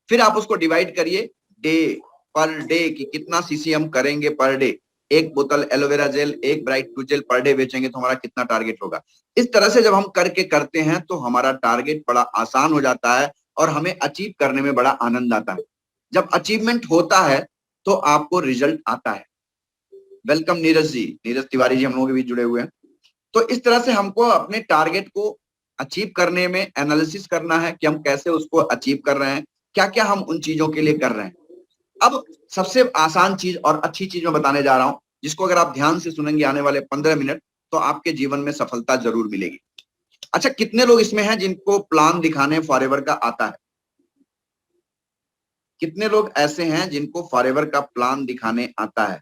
फिर आप उसको डिवाइड करिए डे पर डे की कितना सीसी हम करेंगे पर डे। एक बोतल एलोवेरा जेल, एक bright tooth gel per day बेचेंगे तो हमारा कितना टारगेट होगा। इस तरह से जब हम करके करते हैं तो हमारा टारगेट बड़ा आसान हो जाता है और हमें अचीव करने में बड़ा आनंद आता है। जब अचीवमेंट होता है तो आपको रिजल्ट आता है। वेलकम नीरज जी, नीरज तिवारी जी हम लोगों के बीच जुड़े हुए हैं। तो इस तरह से हमको अपने टारगेट को अचीव करने में एनालिसिस करना है कि हम कैसे उसको अचीव कर रहे हैं, क्या क्या हम उन चीजों के लिए कर रहे हैं। अब सबसे आसान चीज और अच्छी चीज मैं बताने जा रहा हूं, जिसको अगर आप ध्यान से सुनेंगे आने वाले 15 मिनट तो आपके जीवन में सफलता जरूर मिलेगी। अच्छा, कितने लोग इसमें हैं जिनको प्लान दिखाने फॉरएवर का आता है? कितने लोग ऐसे हैं जिनको फॉरएवर का प्लान दिखाने आता है?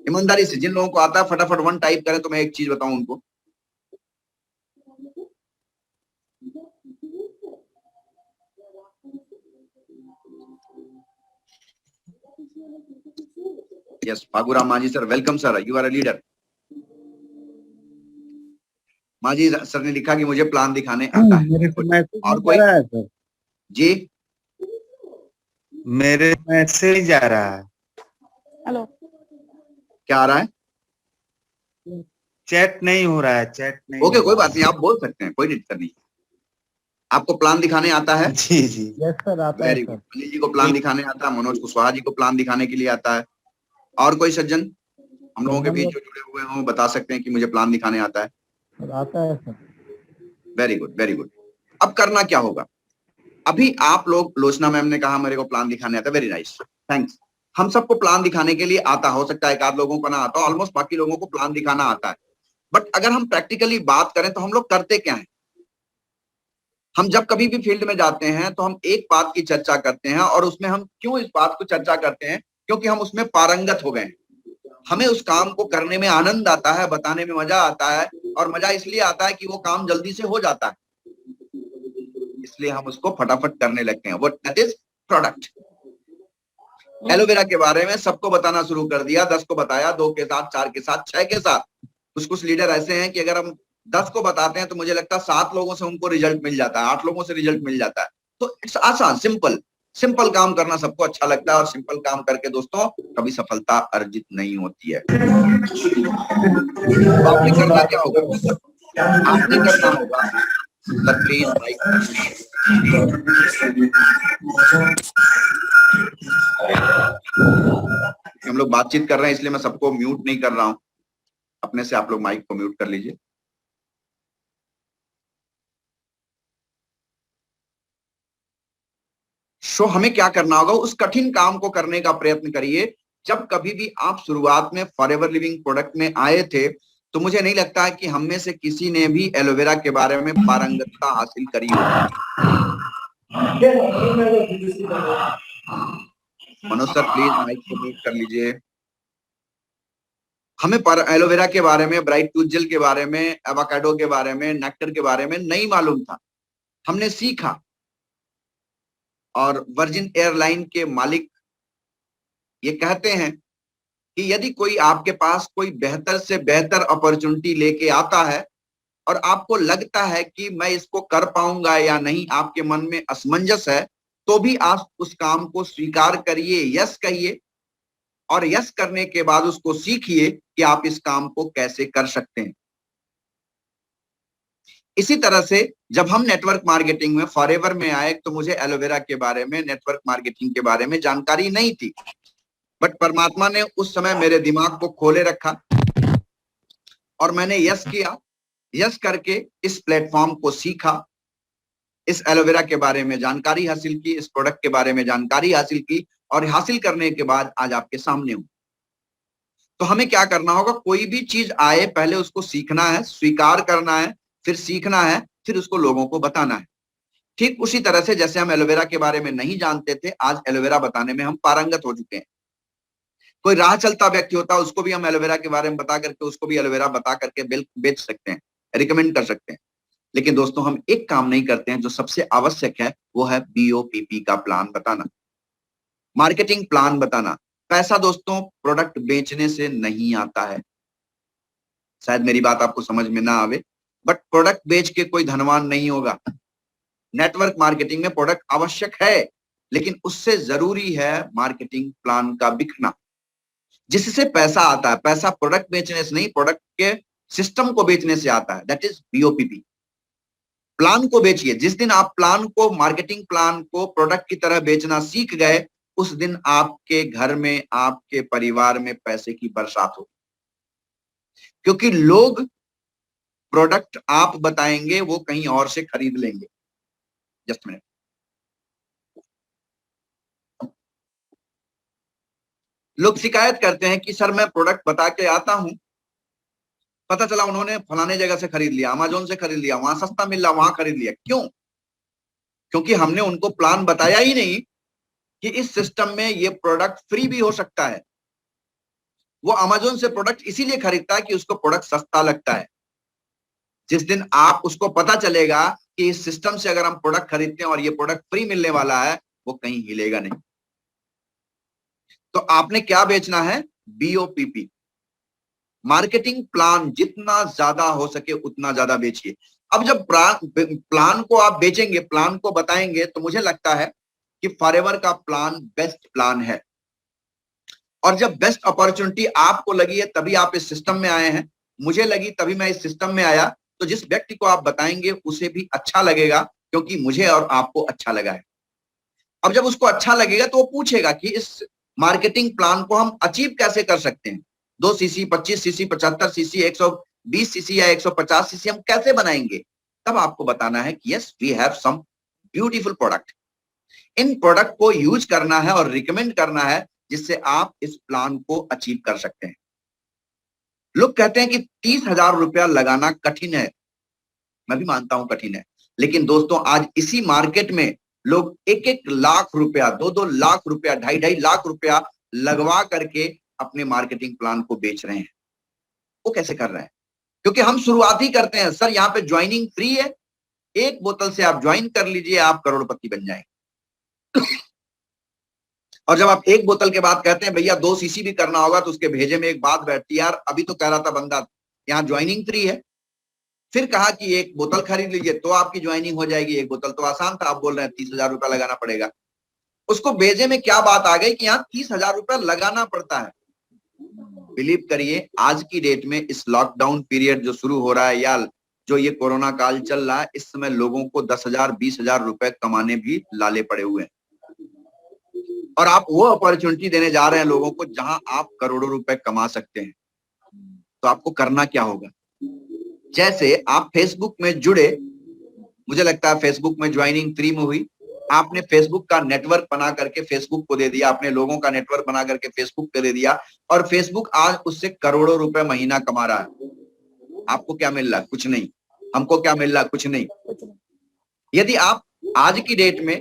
ईमानदारी से जिन लोगों को आता है फटाफट 1 टाइप करें तो मैं एक चीज बताऊं उनको। Yes, Phaguram Manjhi sir, welcome sir, you are a leader. Manjhi sir ने लिखा कि मुझे प्लान दिखाने आता है।
मेरे को मैसेज
और
नहीं
कोई?
जा रहा है सर,
जी,
मेरे मैसेज जा रहा है,
हेलो।
क्या आ रहा है?
चैट नहीं हो रहा है, चैट नहीं
ओके,
हो
कोई
रहा
बात नहीं, आप बोल सकते हैं, कोई दिक्कत नहीं। आपको प्लान दिखाने आता है?
है। जी जी,
यस सर, आता है
very
sir.
Good. Anil ji को प्लान दिखाने आता है, मनोज कुशवाहा जी को प्लान दिखाने के लिए आता है। और कोई सज्जन हम लोगों के बीच जो जुड़े हुए हों बता सकते हैं कि मुझे प्लान दिखाने आता है?
सर आता है sir.
Very good, very good. अब करना क्या होगा? अभी आप लोग, लोचना मैम ने कहा मेरे को प्लान दिखाने आता है, वेरी नाइस, थैंक्स। हम सबको प्लान दिखाने के लिए आता, हो सकता है एक आध लोगों को ना आता, ऑलमोस्ट बाकी लोगों को प्लान दिखाना आता है। बट अगर हम प्रैक्टिकली बात करें तो हम लोग करते क्या है? हम जब कभी भी फील्ड में जाते हैं तो हम एक बात की चर्चा करते हैं, और उसमें हम क्यों इस बात को चर्चा करते हैं? क्योंकि हम उसमें पारंगत हो गए हैं। हमें उस काम को करने में आनंद आता है, बताने में मजा आता है, और मजा इसलिए आता है कि वो काम जल्दी से हो जाता है, इसलिए हम उसको फटाफट करने लगते हैं। वो दैट इज प्रोडक्ट। एलोवेरा के बारे में सबको बताना शुरू कर दिया, 10 को बताया, 2 के साथ, 4 के साथ, 6 के साथ। कुछ लीडर ऐसे हैं कि अगर हम 10 को बताते हैं तो मुझे लगता है 7 लोगों से उनको रिजल्ट मिल जाता है, 8 लोगों से रिजल्ट मिल जाता है। तो इट्स आसान, सिंपल काम करना सबको अच्छा लगता है, और सिंपल काम करके दोस्तों कभी सफलता अर्जित नहीं होती है। तो आपने करना क्या होगा? आपने करना होगा, सर प्लीज माइक। हम लोग बातचीत कर रहे हैं इसलिए मैं सबको म्यूट नहीं कर रहा हूं, अपने से आप लोग माइक को म्यूट कर लीजिए। सो हमें क्या करना होगा? उस कठिन काम को करने का प्रयत्न करिए। जब कभी भी आप शुरुआत में फॉरएवर लिविंग प्रोडक्ट में आए थे तो मुझे नहीं लगता है कि हम में से किसी ने भी एलोवेरा के बारे में पारंगतता हासिल करी हो। मनोज सर प्लीज माइक को म्यूट कर लीजिए। हमें एलोवेरा के बारे में, ब्राइट टूथ जेल के बारे में, एवोकाडो के बारे में, नेक्टर के बारे में नहीं मालूम था, हमने सीखा। और वर्जिन एयरलाइन के मालिक ये कहते हैं कि यदि कोई आपके पास कोई बेहतर से बेहतर अपॉर्चुनिटी लेके आता है और आपको लगता है कि मैं इसको कर पाऊंगा या नहीं, आपके मन में असमंजस है, तो भी आप उस काम को स्वीकार करिए, यस कहिए, और यस करने के बाद उसको सीखिए कि आप इस काम को कैसे कर सकते हैं। इसी तरह से जब हम नेटवर्क मार्केटिंग में फॉरएवर में आए तो मुझे एलोवेरा के बारे में, नेटवर्क मार्केटिंग के बारे में जानकारी नहीं थी, बट परमात्मा ने उस समय मेरे दिमाग को खोले रखा और मैंने यस किया। यस करके इस प्लेटफॉर्म को सीखा, इस एलोवेरा के बारे में जानकारी हासिल की, इस प्रोडक्ट के बारे में जानकारी हासिल की, और हासिल करने के बाद आज आपके सामने हूं। तो हमें क्या करना होगा? कोई भी चीज आए पहले उसको सीखना है, स्वीकार करना है, फिर सीखना है, फिर उसको लोगों को बताना है। ठीक उसी तरह से जैसे हम एलोवेरा के बारे में नहीं जानते थे, आज एलोवेरा बताने में हम पारंगत हो चुके हैं। कोई राह चलता व्यक्ति होता है, उसको भी हम एलोवेरा के बारे में बता करके, उसको भी एलोवेरा बता करके बेच सकते हैं, रिकमेंड कर सकते हैं। लेकिन दोस्तों हम एक काम नहीं करते हैं जो सबसे आवश्यक है, वो है BOPP का प्लान बताना। मार्केटिंग प्लान बताना। पैसा दोस्तों प्रोडक्ट बेचने से नहीं आता है, शायद मेरी बात आपको समझ में ना आवे, बट प्रोडक्ट बेच के कोई धनवान नहीं होगा। नेटवर्क मार्केटिंग में प्रोडक्ट आवश्यक है, लेकिन उससे जरूरी है मार्केटिंग प्लान का बिकना, जिससे पैसा आता है। पैसा प्रोडक्ट बेचने से नहीं, प्रोडक्ट के सिस्टम को बेचने से आता है, दैट इज BOPP। प्लान को बेचिए। जिस दिन आप प्लान को, मार्केटिंग प्लान को प्रोडक्ट की तरह बेचना सीख गए, उस दिन आपके घर में, आपके परिवार में पैसे की बरसात हो, क्योंकि लोग प्रोडक्ट आप बताएंगे वो कहीं और से खरीद लेंगे। Just minute. लोग शिकायत करते हैं कि सर मैं प्रोडक्ट बता के आता हूं, पता चला उन्होंने फलाने जगह से खरीद लिया, अमेज़न से खरीद लिया, वहां सस्ता मिल रहा वहां खरीद लिया। क्यों? क्योंकि हमने उनको प्लान बताया ही नहीं कि इस सिस्टम में ये प्रोडक्ट फ्री भी हो सकता है। वो अमेज़न से प्रोडक्ट इसीलिए खरीदता है कि उसको प्रोडक्ट सस्ता लगता है। जिस दिन आप उसको पता चलेगा कि इस सिस्टम से अगर हम प्रोडक्ट खरीदते हैं और ये प्रोडक्ट फ्री मिलने वाला है, वो कहीं हिलेगा नहीं। तो आपने क्या बेचना है? BOPP, marketing plan. जितना ज्यादा हो सके उतना ज्यादा बेचिए। अब जब प्लान को आप बेचेंगे, प्लान को बताएंगे, तो मुझे लगता है कि फॉरएवर का प्लान बेस्ट प्लान है। और जब बेस्ट अपॉर्चुनिटी आपको लगी है तभी आप इस सिस्टम में आए हैं, मुझे लगी तभी मैं इस सिस्टम में आया। तो जिस व्यक्ति को आप बताएंगे उसे भी अच्छा लगेगा, क्योंकि मुझे और आपको अच्छा लगा है। अब जब उसको अच्छा लगेगा तो वो पूछेगा कि इस मार्केटिंग प्लान को हम अचीव कैसे कर सकते हैं। 2 सीसी, 25 सीसी, 75 सीसी, 120 सीसी या 150 सीसी हम कैसे बनाएंगे? तब आपको बताना है कि yes we have some beautiful product. इन प्रोडक्ट को यूज करना है और रिकमेंड करना है, जिससे आप इस प्लान को अचीव कर सकते हैं। लोग कहते हैं कि 30,000 रुपया लगाना कठिन है। मैं भी मानता हूं कठिन है, लेकिन दोस्तों आज इसी मार्केट में लोग 1-1 लाख रुपया, 2-2 लाख रुपया, 2.5-2.5 लाख रुपया लगवा करके अपने मार्केटिंग प्लान को बेच रहे हैं। वो कैसे कर रहे हैं? क्योंकि हम शुरुआत ही करते हैं, सर यहाँ पे ज्वाइनिंग फ्री है, 1 बोतल से आप ज्वाइन कर लीजिए, आप करोड़पति बन जाएंगे। और जब आप 1 बोतल के बाद कहते हैं भैया 2 सीसी भी करना होगा, तो उसके भेजे में एक बात बैठती है, यार अभी तो कह रहा था बंदा यहाँ ज्वाइनिंग फ्री है, फिर कहा कि 1 बोतल खरीद लीजिए तो आपकी ज्वाइनिंग हो जाएगी। 1 बोतल तो आसान था, आप बोल रहे हैं 30,000 रुपया लगाना पड़ेगा। उसको भेजे में क्या बात आ गई कि यहाँ 30,000 रुपया लगाना पड़ता है। बिलीव करिए, आज की डेट में इस लॉकडाउन पीरियड जो शुरू हो रहा है या जो ये कोरोना काल चल रहा है, इस समय लोगों को 10,000 20,000 रुपए कमाने भी लाले पड़े हुए हैं। और आप वो अपॉर्चुनिटी देने जा रहे हैं लोगों को जहां आप करोड़ों रुपए कमा सकते हैं। तो आपको करना क्या होगा? जैसे आप फेसबुक में जुड़े, मुझे लगता है फेसबुक में ज्वाइनिंग फ्री में हुई, आपने फेसबुक का नेटवर्क बना करके फेसबुक को दे दिया, अपने लोगों का नेटवर्क बना करके फेसबुक को दे दिया, और फेसबुक आज उससे करोड़ों रुपए महीना कमा रहा है। आपको क्या मिल रहा है? कुछ नहीं। हमको क्या मिल रहा है? कुछ नहीं। यदि आप आज की डेट में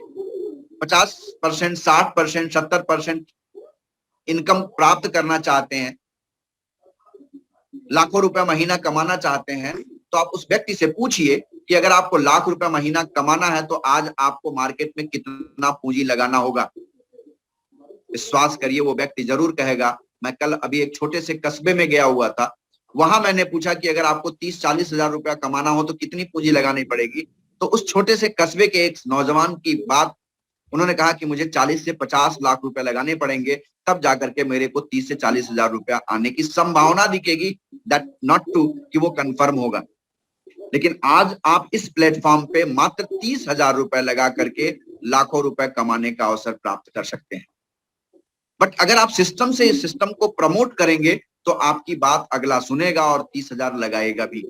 50%, 60%, 70% इनकम प्राप्त करना चाहते हैं, लाखों रुपए महीना कमाना चाहते हैं, तो आप उस व्यक्ति से पूछिए कि अगर आपको लाख रुपए महीना कमाना है तो आज आपको मार्केट में कितना पूंजी लगाना होगा। विश्वास करिए वो व्यक्ति जरूर कहेगा। मैं कल अभी एक छोटे से कस्बे में गया हुआ था, वहां मैंने पूछा कि अगर आपको 30-40 हजार रुपया कमाना हो तो कितनी पूंजी लगानी पड़ेगी। तो उस छोटे से कस्बे के एक नौजवान की बात, उन्होंने कहा कि मुझे 40 से 50 लाख रुपए लगाने पड़ेंगे, तब जाकर के मेरे को 30 से 40 हजार रुपया आने की संभावना दिखेगी। दैट नॉट टू कि वो कंफर्म होगा। लेकिन आज आप इस प्लेटफॉर्म पे मात्र 30,000 रुपए लगा करके लाखों रुपए कमाने का अवसर प्राप्त कर सकते हैं। बट अगर आप सिस्टम से इस सिस्टम को प्रमोट करेंगे तो आपकी बात अगला सुनेगा और 30,000 लगाएगा भी।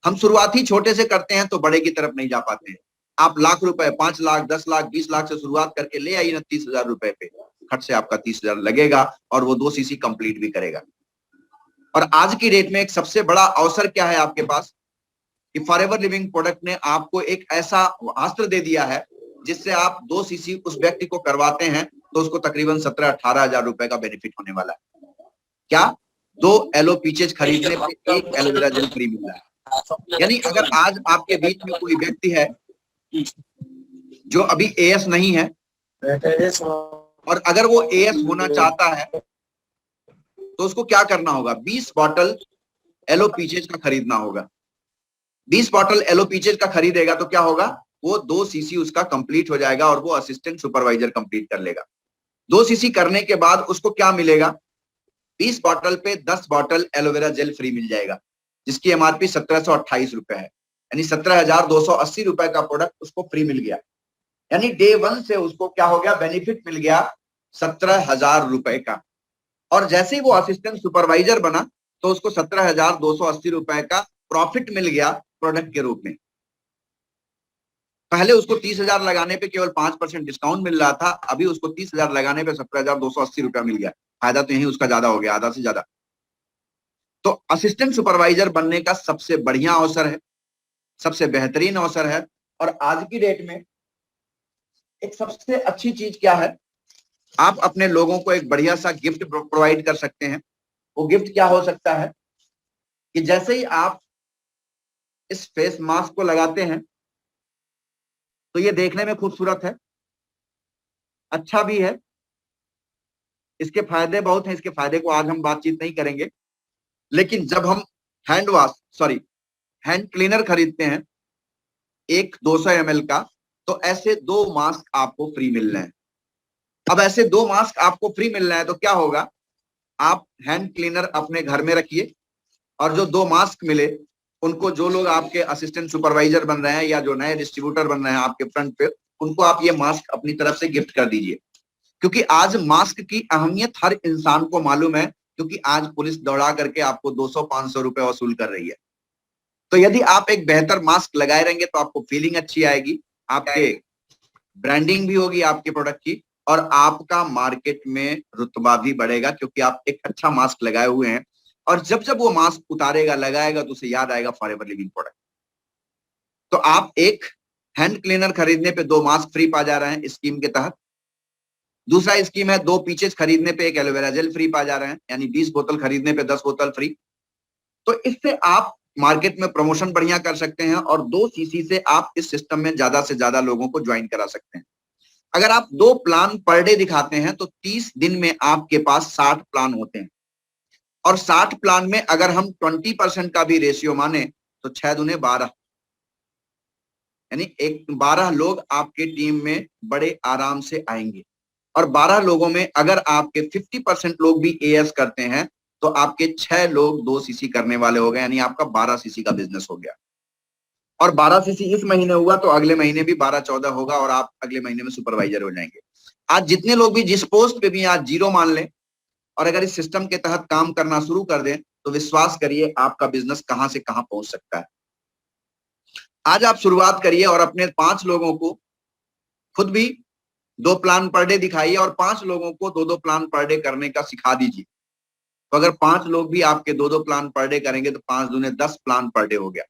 हम शुरुआत ही छोटे से करते हैं तो बड़े की तरफ नहीं जा पाते हैं। आप लाख रुपए, 5 लाख, 10 लाख, 20 लाख से शुरुआत करके ले आइए ना 30,000 रुपए पे, खट से आपका 30,000 लगेगा और वो 2 सीसी कंप्लीट भी करेगा। और आज की डेट में एक सबसे बड़ा अवसर क्या है आपके पास कि फॉरएवर लिविंग प्रोडक्ट ने आपको एक ऐसा अस्त्र दे दिया है जिससे आप 2 सीसी उस व्यक्ति को करवाते हैं तो उसको तकरीबन 17-18 हजार रुपए का बेनिफिट होने वाला है। क्या? 2 एलो पीचेज खरीदने पे 1 एलोवेरा जेल फ्री मिल रहा है। यानी अगर आज आपके बीच में कोई व्यक्ति है जो अभी एएस नहीं है, और अगर वो एएस होना चाहता है तो उसको क्या करना होगा, 20 बॉटल एलोपीचेज का खरीदना होगा। 20 बॉटल एलोपीचेज का खरीदेगा तो क्या होगा, वो 2 सीसी उसका कंप्लीट हो जाएगा और वो असिस्टेंट सुपरवाइजर कंप्लीट कर लेगा। 2 सीसी करने के बाद उसको क्या मिलेगा, 20 बॉटल पे 10 बॉटल एलोवेरा जेल फ्री मिल जाएगा, जिसकी एमआरपी 1728 रुपए है, यानी 17,280 रुपए का प्रोडक्ट उसको फ्री मिल गया। यानी डे 1 से उसको क्या हो गया, बेनिफिट मिल गया 17,000 रुपए का। और जैसे ही वो असिस्टेंट सुपरवाइजर बना तो उसको 17,280 रुपए का प्रॉफिट मिल गया प्रोडक्ट के रूप में। पहले उसको 30,000 लगाने पे केवल 5% डिस्काउंट मिल रहा था, अभी उसको 30,000 लगाने पे 17,280 रुपया मिल गया। फायदा तो यही उसका ज्यादा हो गया, आधा से ज्यादा। तो असिस्टेंट सुपरवाइजर बनने का सबसे बढ़िया अवसर है, सबसे बेहतरीन अवसर है। और आज की डेट में एक सबसे अच्छी चीज क्या है, आप अपने लोगों को एक बढ़िया सा गिफ्ट प्रोवाइड कर सकते हैं। वो गिफ्ट क्या हो सकता है कि जैसे ही आप इस फेस मास्क को लगाते हैं तो ये देखने में खूबसूरत है, अच्छा भी है, इसके फायदे बहुत हैं। इसके फायदे को आज हम बातचीत नहीं करेंगे, लेकिन जब हम हैंड क्लीनर खरीदते हैं एक 200 ml का, तो ऐसे 2 मास्क आपको फ्री मिल रहे हैं। अब ऐसे 2 मास्क आपको फ्री मिल रहे हैं तो क्या होगा, आप हैंड क्लीनर अपने घर में रखिए और जो 2 मास्क मिले उनको, जो लोग आपके असिस्टेंट सुपरवाइजर बन रहे हैं या जो नए डिस्ट्रीब्यूटर बन रहे हैं आपके फ्रंट पे, उनको आप ये मास्क अपनी तरफ से गिफ्ट कर दीजिए। क्योंकि आज मास्क की अहमियत हर इंसान को मालूम है, क्योंकि आज पुलिस दौड़ा करके आपको 200-500 रुपए वसूल कर रही है। तो यदि आप एक बेहतर मास्क लगाए रहेंगे तो आपको फीलिंग अच्छी आएगी, आपके ब्रांडिंग भी होगी आपके प्रोडक्ट की, और आपका मार्केट में रुतबा भी बढ़ेगा, क्योंकि आप एक अच्छा मास्क लगाए हुए हैं। और जब जब वो मास्क उतारेगा, लगाएगा, तो उसे याद आएगा फॉरएवर लिविंग प्रोडक्ट। तो आप एक हैंड क्लीनर खरीदने पे 2 मास्क फ्री पा जा रहे हैं स्कीम के तहत। दूसरा स्कीम है 2 पीचेस खरीदने पे एक एलोवेरा जेल फ्री पा जा रहे हैं, यानी 20 बोतल खरीदने पे 10 बोतल फ्री। तो इससे आप मार्केट में प्रमोशन बढ़िया कर सकते हैं और 2 सीसी से आप इस सिस्टम में ज्यादा से ज्यादा लोगों को ज्वाइन करा सकते हैं। अगर आप 2 प्लान पर डे दिखाते हैं तो 30 दिन में आपके पास 60 प्लान होते हैं, और 60 प्लान में अगर हम 20% का भी रेशियो माने तो 6 दूने 12, यानी 12 लोग आपके टीम में बड़े आराम से आएंगे। और 12 लोगों में अगर आपके 50% लोग भी एएस करते हैं तो आपके 6 लोग 2 सीसी करने वाले हो गए, यानी आपका 12 सीसी का बिजनेस हो गया। और 12 सीसी इस महीने हुआ तो अगले महीने भी 12-14 होगा और आप अगले महीने में सुपरवाइजर हो जाएंगे। आज जितने लोग भी जिस पोस्ट पे भी आज 0 मान लें और अगर इस सिस्टम के तहत काम करना शुरू कर दें तो विश्वास करिए आपका बिजनेस कहां से कहां पहुंच सकता है। आज आप शुरुआत करिए और अपने 5 लोगों को खुद भी 2 प्लान पर डे दिखाइए और 5 लोगों को 2-2 प्लान पर डे करने का सिखा दीजिए। तो अगर 5 लोग भी आपके 2-2 प्लान पर डे करेंगे तो 5 दूने 10 प्लान पर डे हो गया।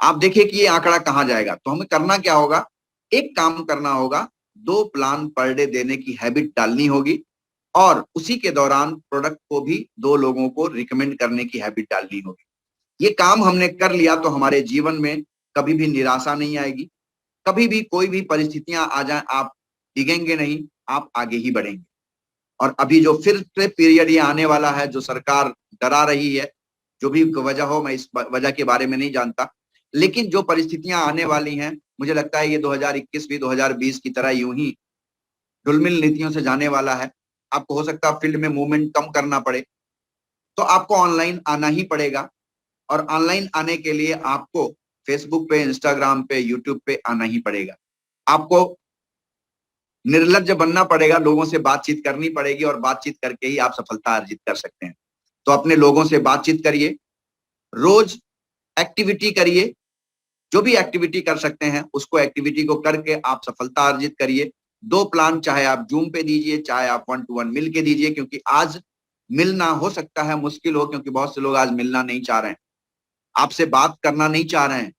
आप देखिए कि ये आंकड़ा कहां जाएगा। तो हमें करना क्या होगा, एक काम करना होगा, 2 प्लान पर डे देने की हैबिट डालनी होगी और उसी के दौरान प्रोडक्ट को भी 2 लोगों को रिकमेंड करने की हैबिट डालनी होगी। ये काम हमने कर लिया तो हमारे जीवन में कभी भी निराशा नहीं आएगी, कभी भी कोई भी परिस्थितियां आ जाए आप डिगेंगे नहीं, आप आगे ही बढ़ेंगे। और अभी जो फिर से पीरियड ये आने वाला है, जो सरकार डरा रही है, जो भी वजह हो, मैं इस वजह के बारे में नहीं जानता, लेकिन जो परिस्थितियां आने वाली हैं, मुझे लगता है ये 2021 भी 2020 की तरह यूं ही ढुलमिल नीतियों से जाने वाला है। आपको हो सकता है फील्ड में मूवमेंट कम करना पड़े, तो आपको ऑनलाइन आना ही पड़ेगा। और ऑनलाइन आने के लिए आपको फेसबुक पे, इंस्टाग्राम पे, यूट्यूब पे आना ही पड़ेगा। आपको निर्लज्ज बनना पड़ेगा, लोगों से बातचीत करनी पड़ेगी और बातचीत करके ही आप सफलता अर्जित कर सकते हैं। तो अपने लोगों से बातचीत करिए, रोज एक्टिविटी करिए, जो भी एक्टिविटी कर सकते हैं उसको एक्टिविटी को करके आप सफलता अर्जित करिए। 2 प्लान चाहे आप जूम पे दीजिए, चाहे आप 1 to 1 मिल के दीजिए, क्योंकि आज मिलना हो सकता है मुश्किल हो, क्योंकि बहुत से लोग आज मिलना नहीं चाह रहे हैं, आपसे बात करना नहीं चाह रहे हैं।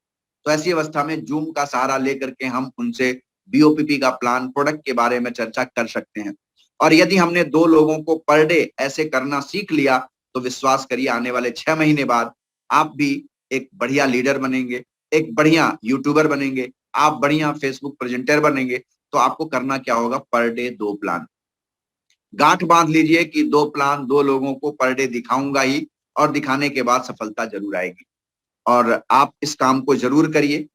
तो ऐसी अवस्था में जूम का सहारा लेकर के हम उनसे बीओपीपी का प्लान, प्रोडक्ट के बारे में चर्चा कर सकते हैं। और यदि हमने 2 लोगों को पर डे ऐसे करना सीख लिया तो विश्वास करिए आने वाले 6 महीने बाद आप भी एक बढ़िया लीडर बनेंगे, एक बढ़िया यूट्यूबर बनेंगे, आप बढ़िया फेसबुक प्रेजेंटर बनेंगे। तो आपको करना क्या होगा, पर डे 2 प्लान। गांठ बांध लीजिए कि 2 प्लान 2 लोगों को पर डे दिखाऊंगा ही, और दिखाने के बाद सफलता जरूर आएगी। और आप इस काम को जरूर करिए।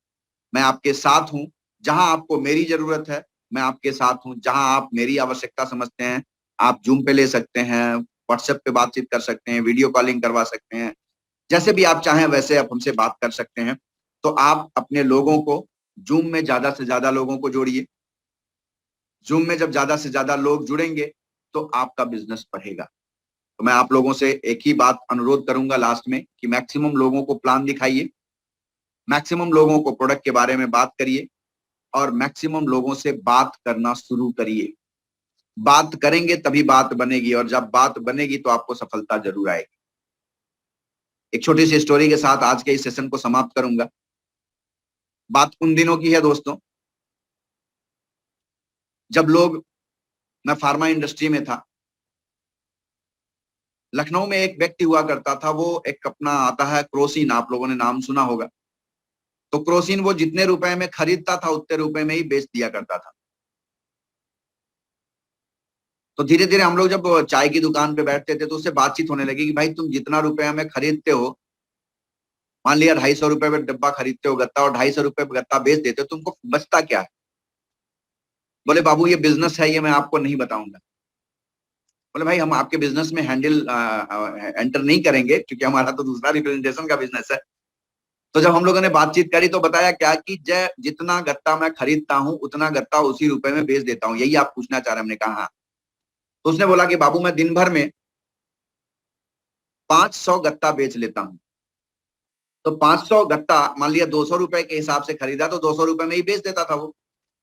मैं आपके साथ हूं। जहां आपको मेरी जरूरत है मैं आपके साथ हूं। जहां आप मेरी आवश्यकता समझते हैं, आप जूम पे ले सकते हैं, व्हाट्सएप पे बातचीत कर सकते हैं, वीडियो कॉलिंग करवा सकते हैं, जैसे भी आप चाहें वैसे आप हमसे बात कर सकते हैं। तो आप अपने लोगों को जूम में ज्यादा से ज्यादा लोगों को जोड़िए। जूम में जब ज्यादा से ज्यादा लोग जुड़ेंगे तो आपका बिजनेस बढ़ेगा। तो मैं आप लोगों से एक ही बात अनुरोध करूंगा लास्ट में कि मैक्सिमम लोगों को प्लान दिखाइए, मैक्सिमम लोगों को प्रोडक्ट के बारे में बात करिए, और मैक्सिमम लोगों से बात करना शुरू करिए। बात करेंगे तभी बात बनेगी, और जब बात बनेगी तो आपको सफलता जरूर आएगी। एक छोटी सी स्टोरी के साथ आज के इस सेशन को समाप्त करूंगा। बात उन दिनों की है दोस्तों, जब लोग, मैं फार्मा इंडस्ट्री में था। लखनऊ में एक व्यक्ति हुआ करता था, वो एक अपना आता है क्रोसिन, आप लोगों ने नाम सुना होगा। तो क्रोसिन वो जितने रुपए में खरीदता था उतने रुपए में ही बेच दिया करता था। तो धीरे धीरे हम लोग जब चाय की दुकान पे बैठते थे तो उससे बातचीत होने लगी कि भाई तुम जितना रुपया में खरीदते हो, मान लिया 250 रुपए में डब्बा खरीदते हो गत्ता, और 250 रुपए में गत्ता बेच देते हो, तुमको बचता क्या है? बोले बाबू ये बिजनेस है, ये मैं आपको नहीं बताऊंगा। बोले भाई हम आपके बिजनेस में एंटर नहीं करेंगे, क्योंकि हमारा तो दूसरा रिप्रेजेंटेशन का बिजनेस है। तो जब हम लोगों ने बातचीत करी तो बताया क्या कि जितना गत्ता मैं खरीदता हूँ उतना गत्ता उसी रुपए में बेच देता हूँ, यही आप पूछना चाह रहे हैं? हमने कहा हाँ। तो उसने बोला कि बाबू मैं दिन भर में 500 गत्ता बेच लेता हूँ। तो 500 गत्ता मान लिया 200 रुपए के हिसाब से खरीदा तो 200 रुपए में ही बेच देता था वो।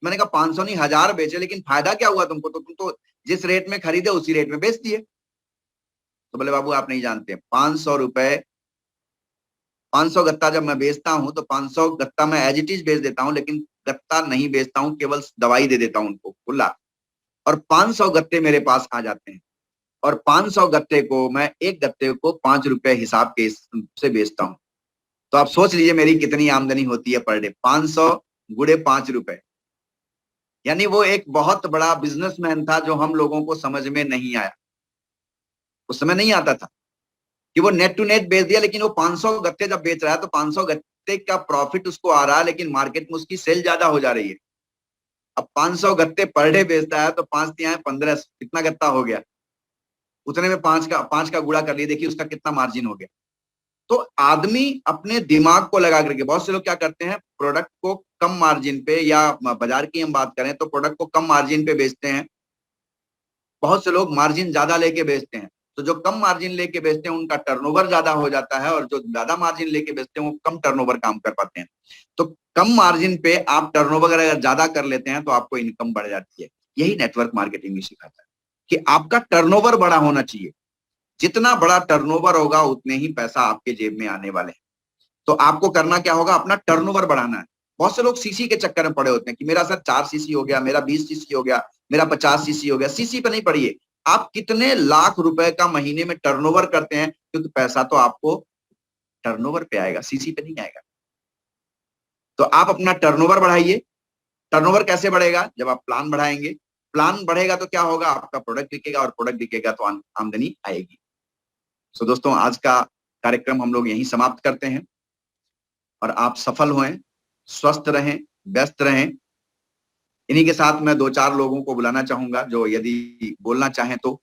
मैंने कहा 500 नहीं 1000 बेचे, लेकिन फायदा क्या हुआ तुमको? तो तुम तो जिस रेट में खरीदे उसी रेट में बेच दिए। तो बोले बाबू आप नहीं जानते, 500 गत्ता जब मैं बेचता हूं तो 500 गत्ता मैं एज इट इज बेच देता हूं, लेकिन गत्ता नहीं बेचता हूं, केवल दवाई दे देता हूं उनको खुला। और 500 गत्ते मेरे पास आ जाते हैं, और 500 गत्ते को मैं एक गत्ते को 5 रुपए हिसाब के से बेचता हूं। तो आप सोच लीजिए मेरी कितनी आमदनी होती है पर डे, 500 गुड़े 5 रुपए। यानी वो एक बहुत बड़ा बिजनेसमैन था जो हम लोगों को समझ में नहीं आया। उस समय नहीं आता था कि वो नेट टू नेट बेच दिया, लेकिन वो 500 गत्ते जब बेच रहा है तो 500 गत्ते का प्रॉफिट उसको आ रहा है, लेकिन मार्केट में उसकी सेल ज्यादा हो जा रही है। अब 500 गत्ते पर डे बेचता है तो 5 तिहाई 15, कितना गत्ता हो गया? उतने में 5 का गुणा कर लिए, देखिए उसका कितना मार्जिन हो गया। तो आदमी अपने दिमाग को लगा करके, बहुत से लोग क्या करते हैं, प्रोडक्ट को कम मार्जिन पे, या बाजार की हम बात करें तो प्रोडक्ट को कम मार्जिन पे बेचते हैं। बहुत से लोग मार्जिन ज्यादा लेके बेचते हैं। तो जो कम मार्जिन लेके बेचते हैं उनका टर्नओवर ज्यादा हो जाता है, और जो ज्यादा मार्जिन लेके बेचते हैं वो कम टर्नओवर काम कर पाते हैं। तो कम मार्जिन पे आप टर्नओवर अगर ज्यादा कर लेते हैं तो आपको इनकम बढ़ जाती है। यही नेटवर्क मार्केटिंग भी सिखाता है कि आपका टर्नओवर बड़ा होना चाहिए। जितना बड़ा टर्नओवर होगा उतने ही पैसा आपके जेब में आने वाले हैं। तो आपको करना क्या होगा, अपना टर्नओवर बढ़ाना है। बहुत से लोग सीसी के चक्कर में पड़े होते हैं कि मेरा सर 4 सीसी हो गया, मेरा 20 सीसी हो गया, मेरा 50 सीसी हो गया। सीसी पे नहीं पड़िए, आप कितने लाख रुपए का महीने में टर्नओवर करते हैं, क्योंकि पैसा तो आपको टर्नओवर पे आएगा, सीसी पे नहीं आएगा। तो आप अपना टर्नओवर बढ़ाइए। टर्नओवर कैसे बढ़ेगा? जब आप प्लान बढ़ाएंगे। प्लान बढ़ेगा तो क्या होगा, आपका प्रोडक्ट बिकेगा, और प्रोडक्ट बिकेगा तो आमदनी आएगी। सो दोस्तों आज का कार्यक्रम हम लोग यहीं समाप्त करते हैं, और आप सफल हों, स्वस्थ रहें, व्यस्त रहें। इन्हीं के साथ मैं 2-4 लोगों को बुलाना चाहूंगा जो यदि बोलना चाहें तो।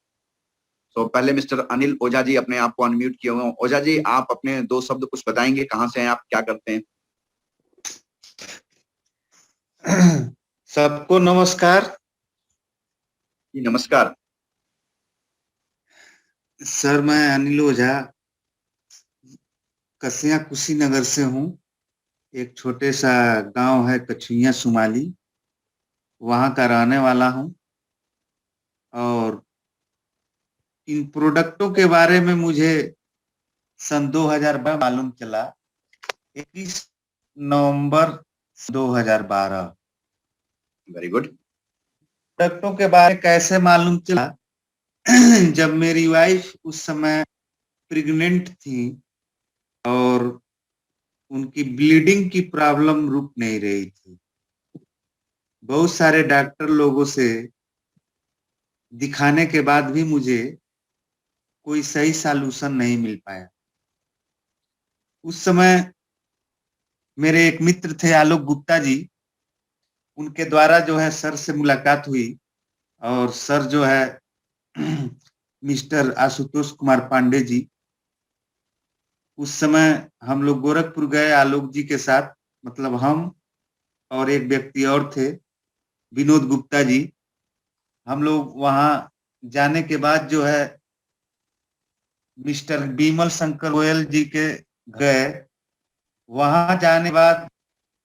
पहले मिस्टर अनिल ओझा जी अपने आप को अनम्यूट किए हुए हैं। ओझा जी आप अपने 2 शब्द कुछ बताएंगे, कहाँ से हैं आप, क्या करते हैं?
सबको नमस्कार।
जी नमस्कार।
सर मैं अनिल ओझा कसिया कुशीनगर से हूँ। एक छोटे सा गांव है कछुइया सुमाली, वहां का रहने वाला हूँ। और इन प्रोडक्टों के बारे में मुझे सन 2000 में मालूम चला, 21 नवंबर 2012।
Very good.
प्रोडक्टों के बारे में कैसे मालूम चला? जब मेरी वाइफ उस समय प्रेग्नेंट थी और उनकी ब्लीडिंग की प्रॉब्लम रुक नहीं रही थी। बहुत सारे डॉक्टर लोगों से दिखाने के बाद भी मुझे कोई सही सॉल्यूशन नहीं मिल पाया। उस समय मेरे एक मित्र थे आलोक गुप्ता जी, उनके द्वारा जो है सर से मुलाकात हुई और सर जो है मिस्टर आशुतोष कुमार पांडे जी, उस समय हम लोग गोरखपुर गए आलोक जी के साथ, मतलब हम और एक व्यक्ति और थे विनोद गुप्ता जी। हम लोग वहां जाने के बाद जो है मिस्टर बीमल शंकर गोयल जी के गए। वहां जाने के बाद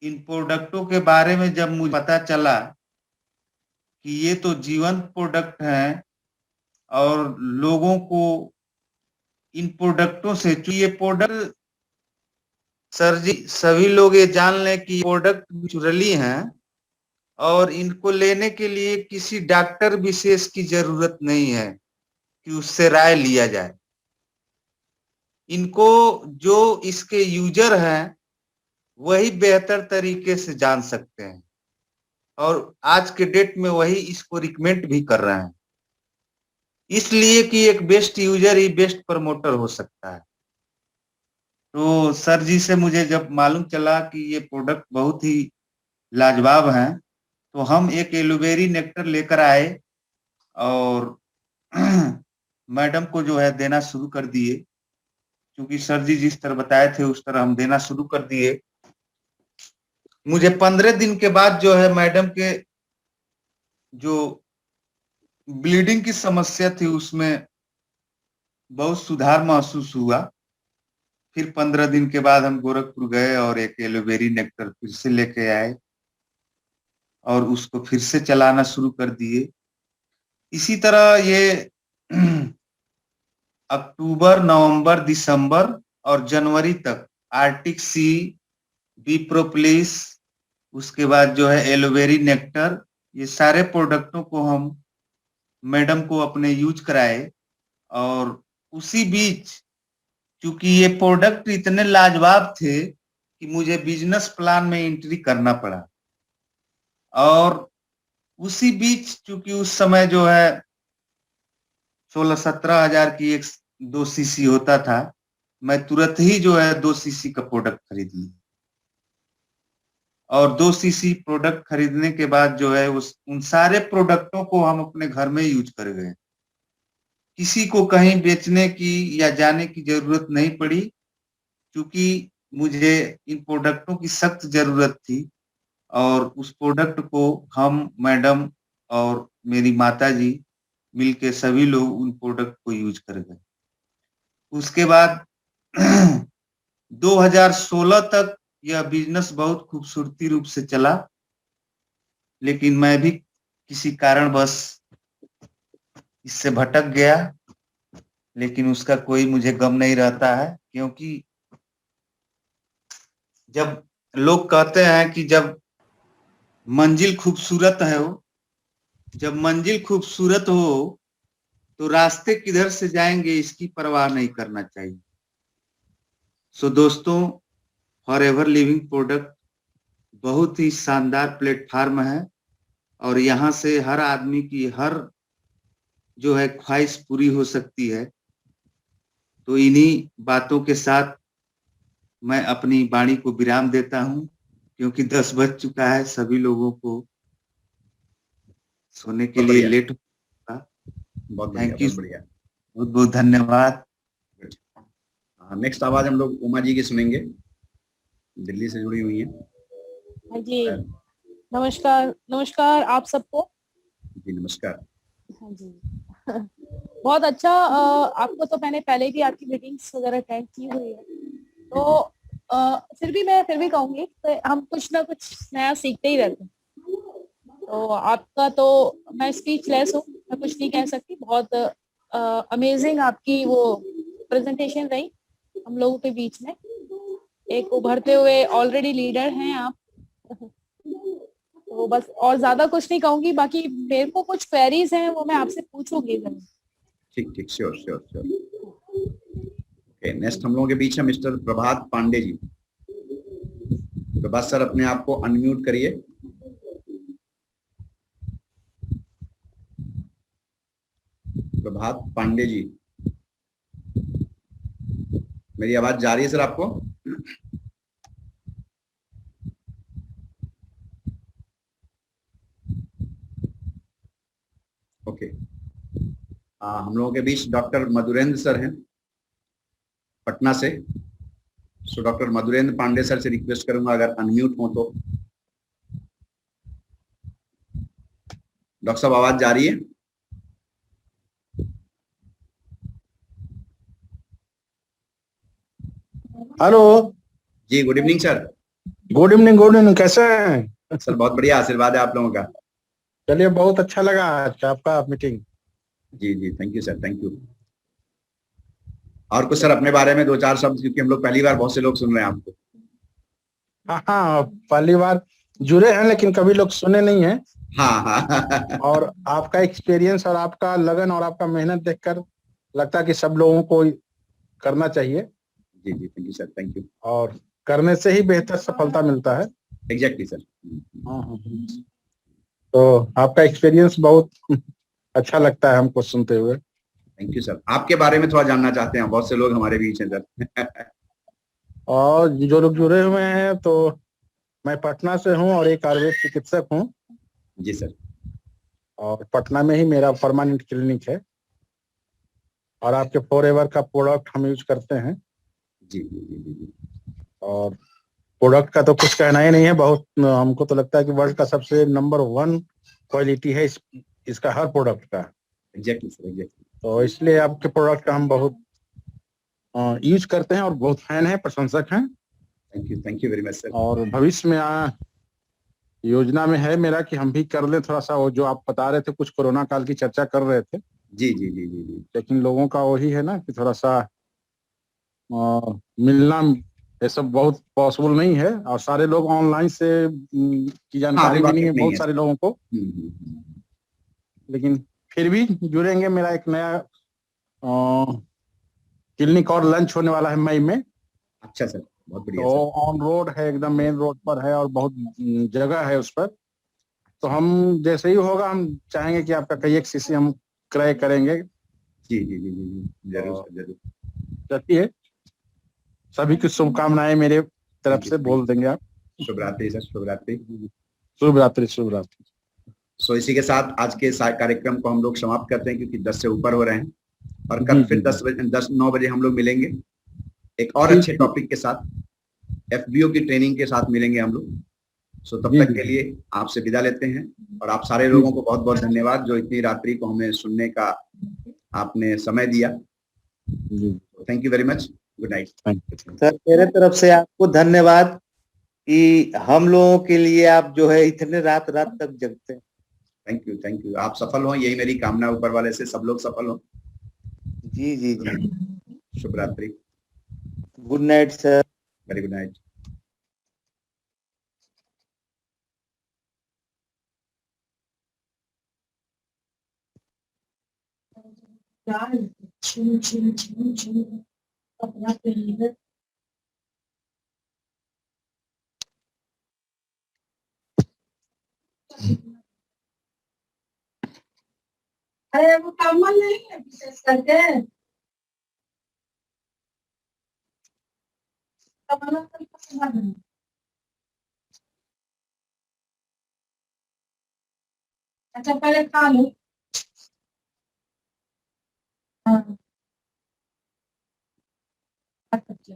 इन प्रोडक्टों के बारे में जब मुझे पता चला कि ये तो जीवंत प्रोडक्ट हैं और लोगों को इन प्रोडक्टों से, ये प्रोडक्ट सर जी सभी लोग ये जान लें कि प्रोडक्ट नेचुरली हैं और इनको लेने के लिए किसी डॉक्टर विशेष की जरूरत नहीं है कि उससे राय लिया जाए। इनको जो इसके यूजर हैं वही बेहतर तरीके से जान सकते हैं और आज के डेट में वही इसको रिकमेंड भी कर रहे हैं, इसलिए कि एक बेस्ट यूजर ही बेस्ट प्रमोटर हो सकता है। तो सर जी से मुझे जब मालूम चला कि ये प्रोडक्ट बहुत ही लाजवाब हैं, तो हम एक एलोवेरी नेक्टर लेकर आए और मैडम को जो है देना शुरू कर दिए। क्योंकि सर जी जिस तरह बताए थे उस तरह हम देना शुरू कर दिए। मुझे 15 दिन के बाद जो है मैडम के जो ब्लीडिंग की समस्या थी उसमें बहुत सुधार महसूस हुआ। फिर 15 दिन के बाद हम गोरखपुर गए और एक एलोवेरी नेक्टर फिर से लेके आए और उसको फिर से चलाना शुरू कर दिए। इसी तरह ये अक्टूबर, नवंबर, दिसंबर और जनवरी तक आर्टिक सी, बीप्रोप्लिस, उसके बाद जो है एलोवेरी नेक्टर, ये सारे प्रोडक्टों को हम मैडम को अपने यूज कराए। और उसी बीच क्योंकि ये प्रोडक्ट इतने लाजवाब थे कि मुझे बिजनेस प्लान में एंट्री करना पड़ा। और उसी बीच चूंकि उस समय जो है 16-17 हजार की एक 2 सीसी होता था, मैं तुरंत ही जो है 2 सीसी का प्रोडक्ट खरीद ली और 2 सीसी प्रोडक्ट खरीदने के बाद जो है उन सारे प्रोडक्टों को हम अपने घर में यूज कर गए। किसी को कहीं बेचने की या जाने की जरूरत नहीं पड़ी, क्योंकि मुझे इन प्रोडक्टों की सख्त जरूरत थी और उस प्रोडक्ट को हम, मैडम और मेरी माता जी मिलके सभी लोग उन प्रोडक्ट को यूज कर गए। उसके बाद 2016 तक यह बिजनेस बहुत खूबसूरती रूप से चला, लेकिन मैं भी किसी कारणवश इससे भटक गया। लेकिन उसका कोई मुझे गम नहीं रहता है, क्योंकि जब लोग कहते हैं कि जब मंजिल खूबसूरत है हो, जब मंजिल खूबसूरत हो तो रास्ते किधर से जाएंगे इसकी परवाह नहीं करना चाहिए। सो दोस्तों, फॉरएवर लिविंग प्रोडक्ट बहुत ही शानदार प्लेटफार्म है और यहाँ से हर आदमी की हर जो है ख्वाहिश पूरी हो सकती है। तो इन्हीं बातों के साथ मैं अपनी वाणी को विराम देता हूँ, क्योंकि 10 बज चुका है, सभी लोगों को सोने के लिए लेट होगा। थैंक यू,
बहुत बढ़िया।
बहुत बहुत धन्यवाद।
नेक्स्ट आवाज हम लोग उमा जी की सुनेंगे, दिल्ली से जुड़ी हुई हैं।
हाँ जी, नमस्कार। नमस्कार आप सबको।
जी नमस्कार।
हाँ जी बहुत अच्छा। आपको तो मैंने पहले भी आपकी मीटिंग्स वगैरह अटेंड की हुई है, तो फिर भी कहूंगी कि हम कुछ ना कुछ नया सीखते ही रहते हैं। तो आपका तो मैं स्पीचलेस हूँ, मैं कुछ नहीं कह सकती। बहुत अमेजिंग आपकी वो प्रेजेंटेशन रही हम लोगों के बीच में। एक उभरते हुए ऑलरेडी लीडर हैं आप। तो बस और ज्यादा कुछ नहीं कहूंगी, बाकी मेरे को कुछ क्वेरीज हैं वो मैं आपसे पूछूंगी।
ठीक ठीक, sure sure sure. Okay, next हम लोगों के बीच है मिस्टर प्रभात पांडे जी। प्रभात सर अपने आप को अनम्यूट करिए। प्रभात पांडे जी, मेरी आवाज जा रही है सर आपको? ओके। हम लोगों के बीच डॉक्टर मधुरेंद्र सर हैं पटना से। So doctor Madhurendra Pandey sir से रिक्वेस्ट करूंगा अगर अनम्यूट हो तो। डॉक्टर साहब आवाज जा रही है?
हेलो।
जी good evening sir.
Good evening, good evening. कैसे हैं?
सर बहुत बढ़िया, आशीर्वाद है आप लोगों का।
चलिए, बहुत अच्छा लगा आज का आपका मीटिंग।
जी जी, thank you sir, thank you. और कुछ सर अपने बारे में दो चार शब्द, क्योंकि हम लोग पहली बार बहुत से लोग सुन रहे हैं आपको।
हाँ हाँ, पहली बार जुड़े हैं लेकिन कभी लोग सुने नहीं हैं।
हाँ हाँ
और आपका एक्सपीरियंस और आपका लगन और आपका मेहनत देखकर लगता है कि सब लोगों को करना चाहिए,
जी जी, thank you sir, thank you.
और करने से ही बेहतर सफलता मिलता है।
Exactly sir.
हाँ हाँ। तो आपका एक्सपीरियंस बहुत अच्छा लगता है हमको सुनते हुए।
Thank you sir. आपके बारे में थोड़ा जानना चाहते हैं, बहुत से लोग हमारे बीच हैं सर।
और जो लोग जुड़े हुए हैं, तो मैं पटना से हूँ और एक आयुर्वेद चिकित्सक हूँ,
जी सर।
और पटना में ही मेरा परमानेंट क्लिनिक है, और आपके फॉरएवर का प्रोडक्ट हम यूज करते हैं।
जी जी जी जी जी।
और प्रोडक्ट का तो कुछ कहना ही नहीं है, बहुत हमको तो लगता है कि वर्ल्ड का सबसे नंबर 1 क्वालिटी है इसका, हर प्रोडक्ट का।
Exactly sir, exactly.
तो इसलिए आपके प्रोडक्ट का हम बहुत यूज करते हैं और बहुत फैन है, प्रशंसक हैं।
Thank you very much sir.
और भविष्य में योजना में है मेरा कि हम भी कर लें थोड़ा सा, वो जो आप बता रहे थे, कुछ कोरोना काल की चर्चा कर रहे थे।
जी जी जी जी जी।
लेकिन लोगों का वही है ना कि थोड़ा सा मिलना ये सब बहुत पॉसिबल नहीं है, और सारे लोग ऑनलाइन से की
हाँ, अभी
जानकारी भी नहीं है
वाकिफ नहीं
बहुत
है
सारे
सर।
लोगों को।
हम्म।
लेकिन फिर भी जुड़ेंगे। मेरा एक नया क्लिनिक और लंच होने वाला है मई में।
अच्छा सर, बहुत बढ़िया
तो
सर।
ऑन रोड है, एकदम मेन रोड पर है, और बहुत जगह है उस पर। तो हम जैसे ही होगा, हम चाहेंगे कि आपका कई एक शीशी हम क्रय करेंगे।
जी जी जी जी जी, जरूर सर, जरूर।
चलिए, सभी की शुभकामनाएं मेरे तरफ
थैंक यू,
से बोल देंगे आप।
शुभ रात्रि सर, शुभ रात्रि।
शुभ रात्रि, शुभ रात्रि।
सो इसी के साथ आज के कार्यक्रम को हम लोग समाप्त करते हैं, क्योंकि 10 से ऊपर हो रहे हैं। और
जी
कल
जी
फिर 9 बजे हम लोग मिलेंगे एक और
जी
अच्छे टॉपिक के साथ। एफबीओ की ट्रेनिंग के साथ मिलेंगे हम लोग। सो तब
जी
तक
जी
के लिए आपसे विदा लेते हैं। और आप सारे
जी
लोगों को बहुत बहुत धन्यवाद, जो इतनी रात्रि को हमें सुनने का आपने समय दिया।
जी।
Thank you very much. Good night.
Thank you.
Sir, मेरे तरफ से आपको धन्यवाद कि हम लोगों के लिए आप जो है इतने रात रात तक जगते हैं।
Thank you, thank you. आप सफल हो, यही मेरी कामना ऊपर वाले से, सब लोग सफल हो।
जी जी जी।
शुभ रात्रि।
Good night sir.
Very good night.
अरे वो कमल नहीं है विशेष करके कमल का पसंद है। अच्छा पहले खा लो। हाँ। अच्छा।